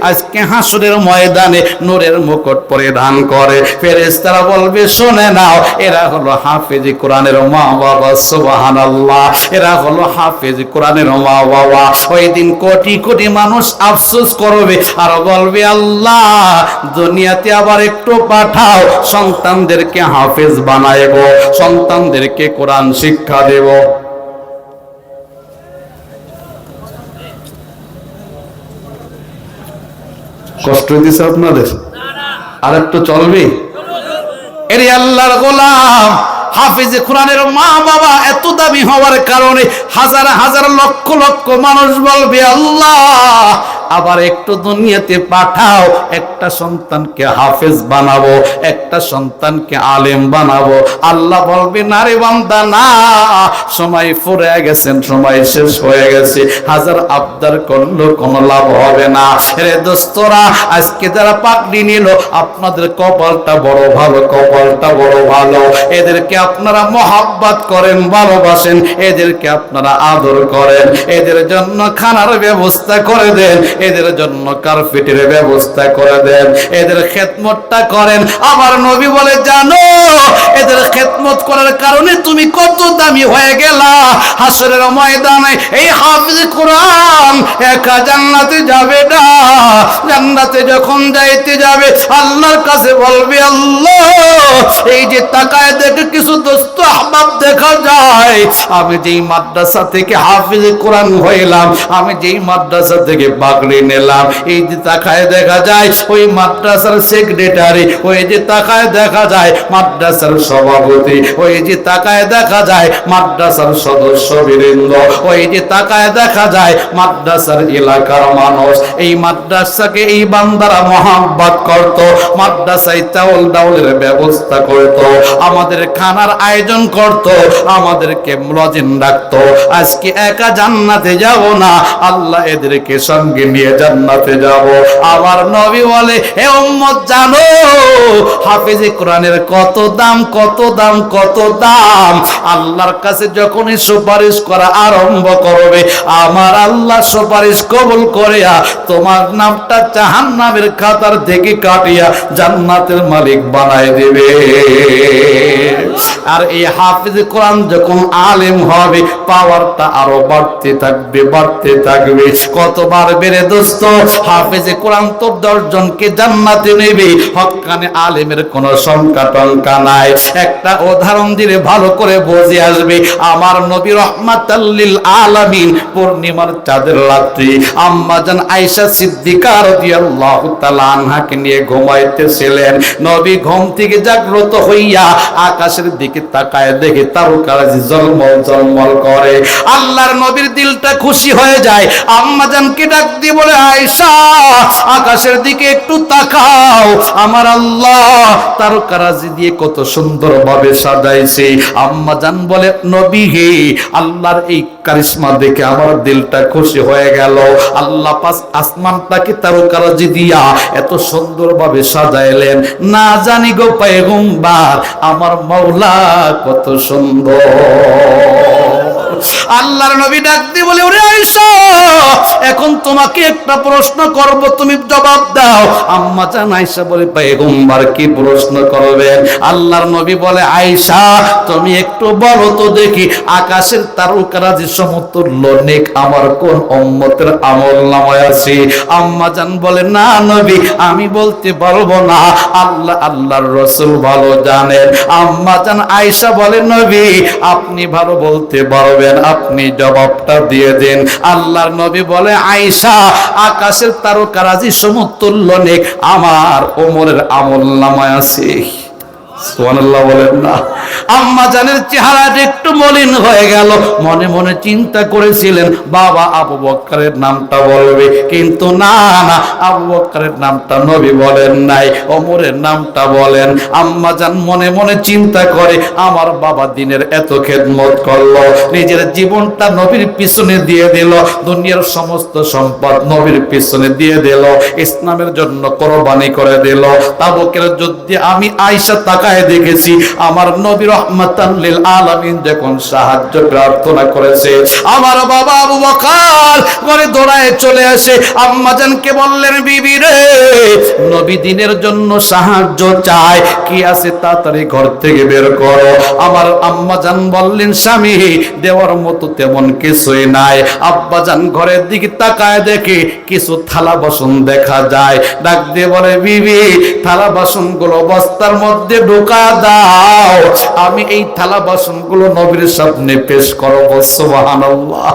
আজকে হাসরের ময়দানে নূরের মুকুট পরিধান করে। ফেরেশতারা বলবে, শুনে নাও, এরা হলো হাফিজ কোরআনের মা বাবা। সুবহানাল্লাহ। এরা হলো হাফিজ কোরআনের মা বাবা। ওই দিন কোটি কোটি মানুষ আফসোস করবে আর বলবে, আল্লাহ দুনিয়াতে আবার একটু পাঠাও, সন্তানদেরকে হাফেজ বানাইব, সন্তানদেরকে কোরআন শিক্ষা দেব। কষ্ট দিছে আপনাদের? আর একটু চলবে? এরে আল্লাহর গোলাম, হাফিজে কোরআনের মা বাবা এত দামি হওয়ার কারণে হাজার হাজার লক্ষ লক্ষ মানুষ বলবে, আল্লাহ আবার একটু দুনিয়াতে পাঠাও, একটা সন্তানকে হাফেজ বানাবো, একটা সন্তানকে আলেম বানাবো। আল্লাহ বলবে না রে বান্দা না, সময় ফুরে গেছেন, সময় শেষ হয়ে গেছে, হাজার আবদার করলো কোনো লাভ হবে না। রে দোস্তরা, আজকে যারা পাগড়ি নিল আপনাদের কপালটা বড় ভালো, কপালটা বড় ভালো। এদেরকে আপনারা মহাব্বত করেন, ভালোবাসেন, এদেরকে আপনারা আদর করেন, এদের জন্য খানার ব্যবস্থা করে দেন, এদের জন্য কার্পেটের ব্যবস্থা করে দেন, এদের খেদমতটা করেন। আমার নবী বলে জানো এদের খেদমত করার কারণে তুমি কত দামি হয়ে গেলা। হাসরের ময়দানে এই হাফিজ কোরআন একা জান্নাতে যাবে না, জান্নাতে যখন যাইতে যাবে আল্লাহর কাছে বলবে আল্লাহ এই যে তাকায় দেখে কিছু দোস্ত আহবাব দেখা যায়, আমি যেই মাদ্রাসা থেকে হাফিজ কোরআন হইলাম, আমি যেই মাদ্রাসা থেকে পাগড়ি নিলাম, এই যে তাকায় দেখা যায় ওই মাদ্রাসার সেক্রেটারি, ওই যে তাকায় দেখা যায় মাদ্রাসার সভাপতি, ওই যে তাকায় দেখা যায় মাদ্রাসার সদস্য বৃন্দ, ওই যে তাকায় দেখা যায় মাদ্রাসার এলাকার মানুষ। এই মাদ্রাসাকে এই বান্দারা মহাব্বত করত, মাদ্রাসায় চাউল ডাউলের ব্যবস্থা করত, আমাদের খানার আয়োজন করত, আমাদেরকে লজিং রাখতো। আজকে একা জান্নাতে যাব না, আল্লাহ এদেরকে সঙ্গে নিয়ে জান্নাতে যাব। আমার নবী বলে হে উম্মত জানো হাফেজে কোরআনের কত দাম, কত দাম, কত দাম। আল্লাহর কাছে যখনই সুপারিশ করা আরম্ভ করবে আমার আল্লাহ সুপারিশ কবুল করিয়া তোমার নামটা জাহান্নামের খাতার থেকে কাটিয়া জান্নাতের মালিক বানায় দেবে। আর এই হাফেজ কোরআন যখন আলেম হবে পাওয়ারটা আরো বাড়তে থাকবে, বাড়তে থাকবে। কতবার বেড়ে দোস্ত হাফেজ কোরআন তো 10 জনকে জান্নাতে নেবে, হক্কানে আলেমের কোনো সংখ্যা টঙ্কা নাই। একটা উদাহরণ দিলে ভালো করে বুঝে আসবে। আমার নবী রাহমাতাল লিল আলামিন পূর্ণিমার চাঁদের রাত্রি আম্মা জান আয়েশা সিদ্দিকা রাদিয়াল্লাহু তাআলা আনহাকে নিয়ে ঘুমাইতেছিলেন। নবী ঘুম থেকে জাগ্রত হইয়া আকাশের দিকে তাকায় দেখে তারকারাজি ঝলমল ঝলমল করে। আল্লাহর নবীর দিলটা খুশি হয়ে যায়। আম্মা জানকে ডাক দিয়ে বলে আয়েশা আকাশের দিকে একটু তাকাও, আমার আল্লাহ তারকারাজি দিয়ে কত সুন্দরভাবে সাজাইছে। আম্মা জান বলে নবী হে আল্লাহর এই কারিশমা দেখে আমার দিলটা খুশি হয়ে গেল। আল্লাহ পাক আসমানটাকে তারকারাজি দিয়া এত সুন্দরভাবে সাজাইলেন, না জানি গো পয়গম্বর আমার মাওলা কত সুন্দর। আল্লাহর নবী ডাক দিয়ে বলে ওরে আয়েশা এখন তোমাকে একটা প্রশ্ন করব, তুমি জবাব দাও। আম্মা জান আয়েশা বলে পয়গম্বর কি প্রশ্ন করবেন? আল্লাহর নবী বলে আয়েশা তুমি একটু বলো তো দেখি আকাশের তারকারাজি সমতুল্য নেক আমার কোন উম্মতের আমলনামায় আছে? আম্মা জান বলে না নবী আমি বলতে পারবো না, আল্লাহ আল্লাহর রাসূল ভালো জানেন। আম্মা জান আয়েশা বলে নবী আপনি ভালো বলতে পারবেন, আপনি জবাবটা দিয়ে দেন। আল্লাহর নবী বলে আয়েশা আকাশের তারকারাজি সমতুল্য নেক আমার ওমরের আমলনামায় আছে। সুবহানাল্লাহ বলেন না। আম্মা জানের চেহারাটা একটু মলিন হয়ে গেল, মনে মনে চিন্তা করেছিলেন বাবা আবু বকরের নামটা বলবে, কিন্তু না না আবু বকরের নামটা নবী বলেন নাই, ওমরের নামটা বলেন। আম্মা জান মনে মনে চিন্তা করে আমার বাবা দিনের এত খেদমত করলো, নিজের জীবনটা নবীর পিছনে দিয়ে দিল, দুনিয়ার সমস্ত সম্পদ নবীর পিছনে দিয়ে দিল, ইসলামের জন্য কোরবানি করে দিল। তাবুকের যুদ্ধে আমি আয়েশা তাকায় দেখেছি আমার নবী রাহমাতাল লিল আলামিন যখন সাহায্য প্রার্থনা করেছে আমার বাবা আবু বকর ঘরে দৌড়ায় চলে আসে। আম্মা জানকে বললেন বিবি রে নবী দিনের জন্য সাহায্য চায়, কি আছে তাড়াতাড়ি ঘর থেকে বের করো। আমার আম্মা জান বললেন স্বামী দেওয়ার মতো তেমন কিছুই নাই। আব্বা জান ঘরের দিকে তাকায় দেখে কিছু থালা বাসন দেখা যায়, ডাক দিয়ে বলে বিবি থালা বাসন গুলো বস্তার মধ্যে ঢোকা দাও, আমি এই থালা বাসন গুলো নবীর সামনে পেশ করব। সুবহানাল্লাহ।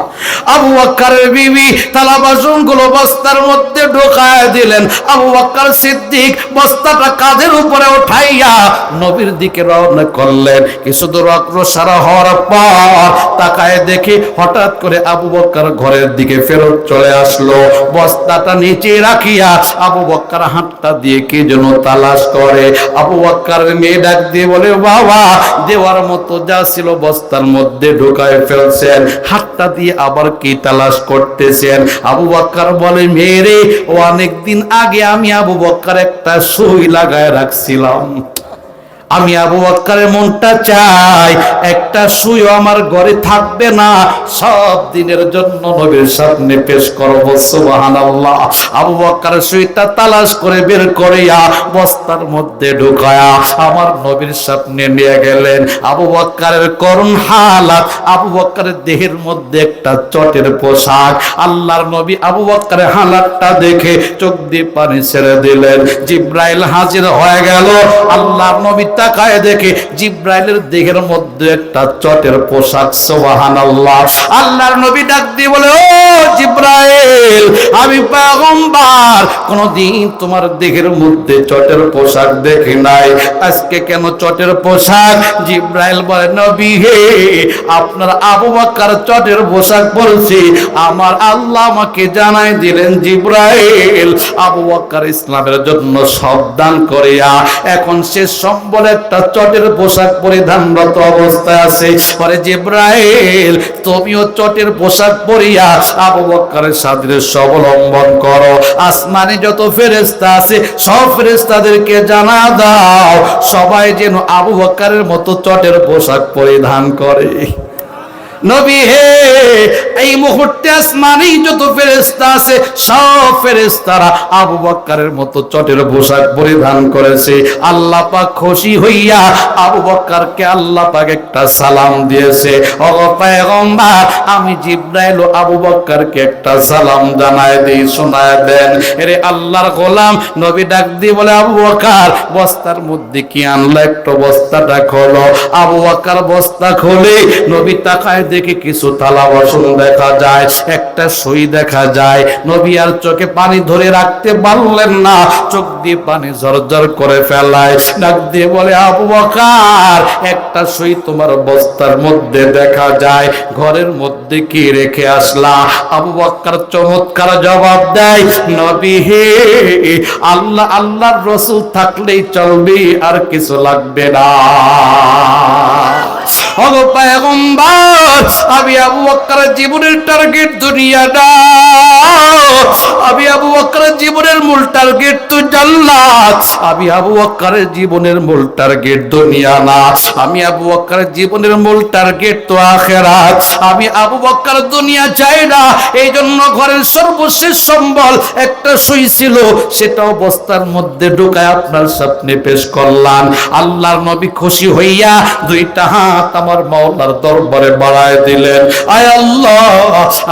আবু বকরের বিবি থালা বাসন গুলো বস্তার মধ্যে ঢোকায় দিলেন। আবু বকর সিদ্দিক বস্তাটা কাঁধের উপরে উঠাইয়া নবীর দিকে রওনা করলেন। কিছু দূর অগ্রসর হওয়ার পর তাকায় দেখি হঠাৎ করে আবু বকর ঘরের দিকে ফেরত চলে আসলো। বস্তাটা নিচে রাখিয়া আবু বকর হাতটা দিয়ে কে যেন তালাশ করে। আবু বকরের মেয়ে ডাক দিয়ে বলে, বাবা, দেওয়ার মতো যা ছিল বস্তার মধ্যে ঢুকায় ফেলছেন, হাতটা দিয়ে আবার কি তালাশ করতেছেন? আবু বকর বলে, মেয়ে, ও অনেকদিন আগে আমি আবু বকর একটা সুই লাগায় রাখছিলাম। আমি আবু বকরের মনটা চাই একটা সুই আমার ঘরে থাকবে না, সব দিনের জন্য নবীর সামনে পেশ করব। সুবহানাল্লাহ। আবু বকর সুইটা তালাশ করে বের করিয়া বস্তার মধ্যে ঢুকায়া আমার নবীর সামনে নিয়ে গেলেন। আবু বকরের করুণ হালাত, আবু বকরের দেহের মধ্যে একটা চটের পোশাক। আল্লাহর নবী আবু বকরের হালাতটা দেখে চোখ দিয়ে পানি ছেড়ে দিলেন। জিব্রাইল হাজির হয়ে গেল। আল্লাহর নবী তাকায় দেখে জিব্রাইলের দেহের মধ্যে একটা চটের পোশাক। সুবহানাল্লাহ। আল্লাহর নবী ডাক দিয়ে বলে, ও জিব্রাইল, আমি পয়গম্বর কোনদিন তোমার দেহের মধ্যে চটের পোশাক দেখি নাই, আজকে কেন চটের পোশাক? জিব্রাইল বলে, নবী হে, আপনার আবু বকর চটের পোশাক পরেছে, আমার আল্লাহ আমাকে জানাই দিলেন, জিব্রাইল, আবু বকর ইসলামের জন্য সব দান করিয়া এখন সে সম্বল একটা চটের পোশাক পরিধানরত অবস্থায় আছে। পরে জিব্রাইল, তুমিও চটের পোশাক পরিয়া আবু বকরের সাদৃশ্য অবলম্বন করো। আসমানে যত ফেরেশতা আছে সব ফেরেশতাদেরকে জানা দাও, সবাই যেন আবু বকরের মতো চটের পোশাক পরিধান করে। নবী হে, এই মুহূর্তে আসমানেই যত ফেরেশতা আছে সব ফেরেশতারা আবু বকরের মতো চটের পোশাক পরিধান করেছে। আল্লাহ পাক খুশি হইয়া আবু বকরকে আল্লাহ পাক একটা সালাম দিয়েছে। ও পয়গম্বর, আমি জিব্রাইল আবু বকরকে একটা সালাম জানায় দেই, শোনায় দেন। এরে আল্লাহর গোলাম নবী ডাক দিয়ে বলে, আবু বকর, বস্তার মধ্যে কি আনলা? একটু বস্তাটা খোলো। আবু বকর বস্তা খোলে, নবী তাকায় দেখে কিছু থালা বাসন দেখা যায়, একটা সুই দেখা যায়। নবী আর চোখে পানি ধরে রাখতে পারলেন না, চোখ দিয়ে পানি ঝরঝর করে ফেলায়। ডাক দিয়ে বলে, আবু বকর, একটা সুই তোমার বস্তার মধ্যে দেখা যায়, ঘরের মধ্যে কি রেখে আসলা? আবু বকর চমৎকার জবাব দেয়, নবী হে, আল্লাহ আল্লাহর রাসূল থাকলেই চলবে, আর কিছু লাগবে না। ওগো পয়গম্বর, আমি আবু বকরের জীবনের টার্গেট দুনিয়া না, আমি আবু বকরের জীবনের মূল টার্গেট তো জান্নাত। আমি আবু বকরের জীবনের মূল টার্গেট দুনিয়া না, আমি আবু বকরের জীবনের মূল টার্গেট তো আখিরাত। আমি আবু বকর দুনিয়া চাই না, এই জন্য ঘরের সর্বশেষ সম্বল একটা সুই ছিল, সেটাও বস্তার মধ্যে ঢুকায় আপনার সামনে পেশ করলাম। আল্লাহর নবী খুশি হইয়া দুইটা হাত আমার মাওলার দরবারে বাড়ায় দিলেন। আয় আল্লাহ,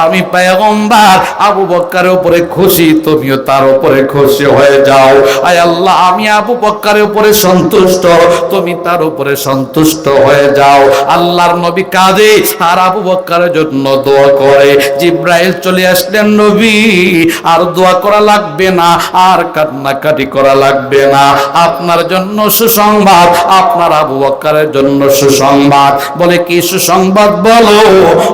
আমি পয়গম্বর আবু বকরের উপরে খুশি, তুমিও তার উপরে খুশি হয়ে যাও। আয় আল্লাহ, আমি আবু বকরের উপরে সন্তুষ্ট, তুমি তার উপরে সন্তুষ্ট হয়ে যাও। আল্লাহর নবী কাঁদে আর আবু বকরের জন্য দোয়া করে। জিব্রাইল চলে আসলেন, নবী আর দোয়া করা লাগবে না, আর কান্নাকাটি করা লাগবে না, আপনার জন্য সুসংবাদ, আপনার আবু বকরের জন্য সুসংবাদ। বলে, কি সুসংবাদ বলো?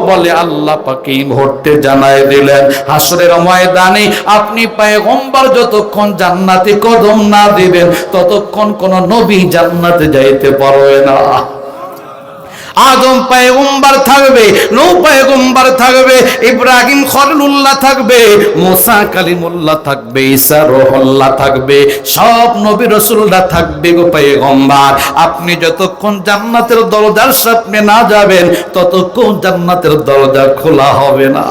বলে, আল্লাহ পাক এই মুহূর্তে জানায় দিলেন, হাসরের ময়দানে আপনি পয়গম্বর যতক্ষণ জান্নাতে কদম না দিবেন ততক্ষণ কোন নবী জান্নাতে যাইতে পারবে না। আদম পয়গম্বর থাকবে, নূহ পয়গম্বর থাকবে, ইব্রাহিম খলিলুল্লাহ থাকবে, মুসা কালিমুল্লাহ থাকবে, ঈসা রূহুল্লাহ থাকবে, সব নবী রাসূলরা থাকবে গো পয়গম্বর। আপনি যতক্ষণ জান্নাতের দরজার সামনে না যাবেন ততক্ষণ জান্নাতের দরজা খোলা হবে না।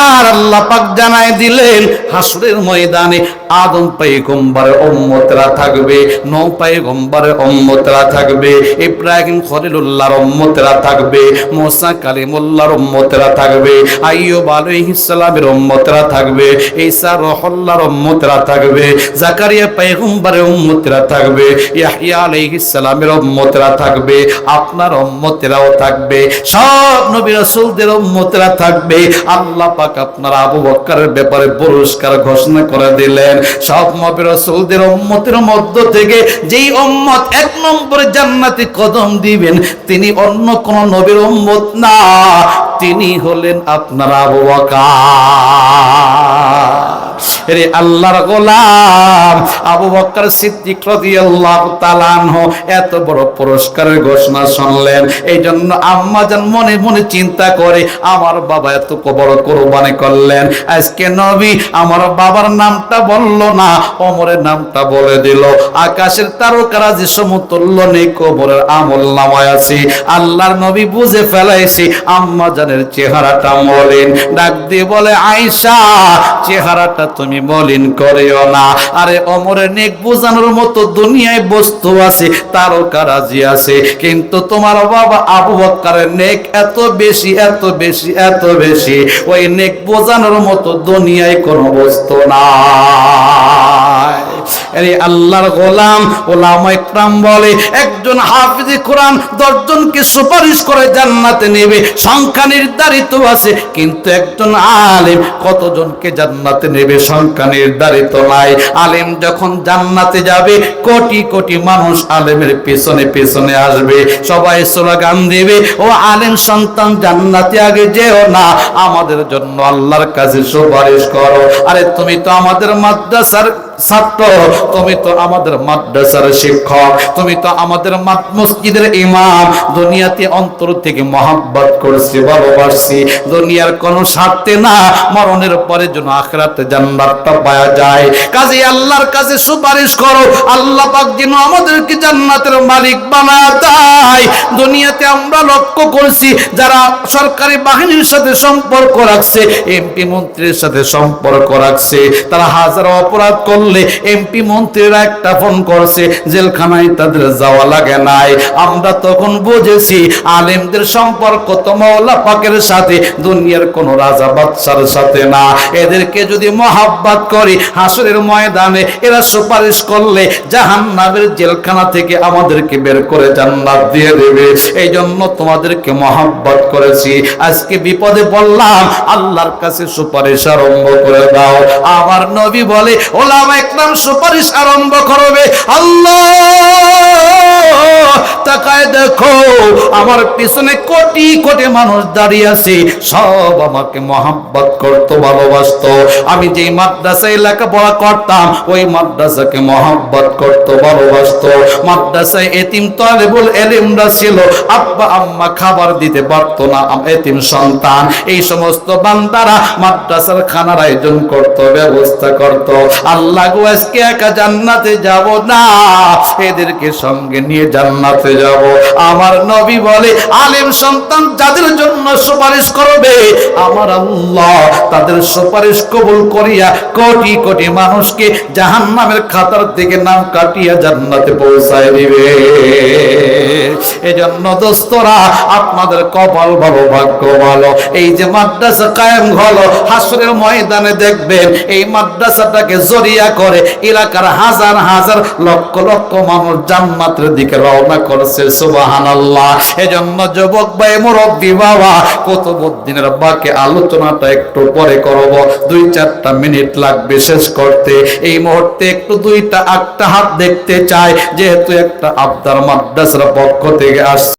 আর আল্লাহ পাক জানায় দিলেন, হাসরের ময়দানে আদম পয়গম্বরের উম্মতরা থাকবে, নূহ পয়গম্বরের উম্মতরা থাকবে, ইব্রাহিম খলিলুল্লাহর উম্মতরা থাকবে, মুসা কালিমুল্লাহর উম্মতরা থাকবে, আইয়ুব আলাইহিস সালামের উম্মতরা থাকবে, ঈসা রূহুল্লাহর উম্মতরা থাকবে, জাকারিয়া পয়গম্বরের উম্মতরা থাকবে, ইয়াহইয়া আলাইহিস সালামের উম্মতরা থাকবে, আপনার উম্মতরাও থাকবে, সব নবী রাসূলদের উম্মতরা থাকবে। আল্লাহ আল্লাহ পাক আপনার আবু বকরের ব্যাপারে পুরস্কার ঘোষণা করে দিলেন। সব নবী রাসূলদের উম্মতের মধ্য থেকে যেই উম্মত 1 নম্বরে জান্নাতে কদম দিবেন তিনি অন্য কোন নবীর উম্মত না, তিনি হলেন আপনার আবু বকর। রে আল্লাহর গোলাম আবু বকর সিদ্দিক রাদিয়াল্লাহু তাআলা আনহু এত বড় পুরস্কারের ঘোষণা শুনলেন। এই জন্য আম্মা জান মনে মনে চিন্তা করে আমার বাবা এত বড় কুরবানি করলেন, আজকে নবী আমার বাবার নামটা বলল না, ওমরের নামটা বলে দিল। আকাশের তারকারা যে সমতুল্য নেই কবরের আমলনামায় আছে। আল্লাহর নবী বুঝে ফেলাইছে আম্মা জানের চেহারাটা মলিন, ডাক দিয়ে বলে আয়েশা চেহারাটা তুমি মলিন করিও না। আরে ওমরের নেক বোঝানোর মতো দুনিয়ায় বস্তু আছে, তারকারাজি আছে, কিন্তু তোমার বাবা আবু বকরের নেক এত বেশি এত বেশি এত বেশি, ওই নেক বোঝানোর মতো দুনিয়ায় কোনো বস্তু নাই। আরে আল্লাহর গোলাম ওলামা ইকরাম বলে একজন হাফিজে কোরআন 10 জনকে সুপারিশ করে জান্নাতে নেবে, সংখ্যা নির্ধারিত আছে, কিন্তু একজন আলেম কতজনকে জান্নাতে নেবে সংখ্যা নির্ধারিত নাই। আলেম যখন জান্নাতে যাবে কোটি কোটি মানুষ আলেমের পেছনে পেছনে আসবে, সবাই স্লোগান দেবে ও আলেম সন্তান জান্নাতে আগে যেও না, আমাদের জন্য আল্লাহর কাছে সুপারিশ করো। আরে তুমি তো আমাদের মাদ্রাসার ছাত্র, তুমি তো আমাদের মাদ্রাসার শিক্ষক, তুমি তো আমাদের মসজিদের ইমাম, দুনিয়াতে অন্তর থেকে মহব্বত করছি ভালোবাসছি, দুনিয়ার কোনো স্বার্থে না, মরণের পরে যেন আখিরাতে জান্নাতটা পাওয়া যায়। কাজে আল্লাহর কাছে সুপারিশ করো, আল্লাহ পাক যেন আমাদেরকে জান্নাতের মালিক বানায় দেয়। দুনিয়াতে আমরা লক্ষ্য করছি যারা সরকারি বাহিনীর সাথে সম্পর্ক রাখছে, এমপি মন্ত্রীর সাথে সম্পর্ক রাখছে, তারা হাজারো অপরাধ করলে এমপি মন্ত্রীরা একটা ফোন করছে, জেলখানায় তাদের যাওয়া লাগে নাই। আমরা তখন বুঝেছি আলেমদের সম্পর্ক তো মাওলা পাকের সাথে, দুনিয়ার কোন রাজা বাদশার সাথে না। এদেরকে যদি মহাব্বত করি হাসরের ময়দানে এরা সুপারিশ করলে জাহান্নামের জেলখানা থেকে আমাদেরকে বের করে জান্নাত দিয়ে দেবে। এই জন্য তোমাদেরকে মহাব্বত করেছি, আজকে বিপদে পড়লাম আল্লাহর কাছে সুপারিশ আরম্ভ করে দাও। আমার নবী বলে ওলামা ইকরাম সুপারিশ আরম্ভ করবে। আল্লাহ তাকায় দেখো আমার পিছনে কোটি কোটি মানুষ দাঁড়িয়ে আছে, সব আমাকে মহব্বত করতো ভালোবাসতো। আমি যেই মাদ্রাসায় লেখাপড়া করতাম ওই মাদ্রাসাকে মহব্বত করতো ভালোবাসতো। মাদ্রাসায় এতিম তালেবুল ইলমরা ছিল, আব্বা আম্মা খাবার দিতে পারতো না, এতিম সন্তান, এই সমস্ত বান্দারা মাদ্রাসার খানার আয়োজন করতো, ব্যবস্থা করতো। আল্লাহ গো আজকে একা জান্নাতে যাব না, এদেরকে সঙ্গে নিয়ে জান্নাতে যাব। আমার নবী বলে আলেম সন্তান যাদের জন্য সুপারিশ করবে আমার আল্লাহ তাদের সুপারিশ কবুল করিয়া কোটি কোটি মানুষকে জাহান্নামের খাতার থেকে নাম কাটিয়া জান্নাতে পৌঁছায় দিবে। এজন্য দোস্তরা আপনাদের কপাল ভালো, ভাগ্য ভালো, এই যে মাদ্রাসা কায়েম হলো, হাসরের ময়দানে দেখবেন এই মাদ্রাসাটাকে জরিয়া করে এলাকার হাজার হাজার লক্ষ লক্ষ মানুষ জান্নাতের দিকে রওনা করছে। সুবহানাল্লাহ। এজন্য যুবক ভাই মুরব্বী বাবা কুতুবউদ্দিনের বাকি আলোচনাটা একটু পরে করব, 2-4টা মিনিট লাগবে শেষ করতে। এই মুহূর্তে একটু 2টা হাত দেখতে চাই, যেহেতু একটা আবদার মাদ্রাসার পক্ষ থেকে আসছে।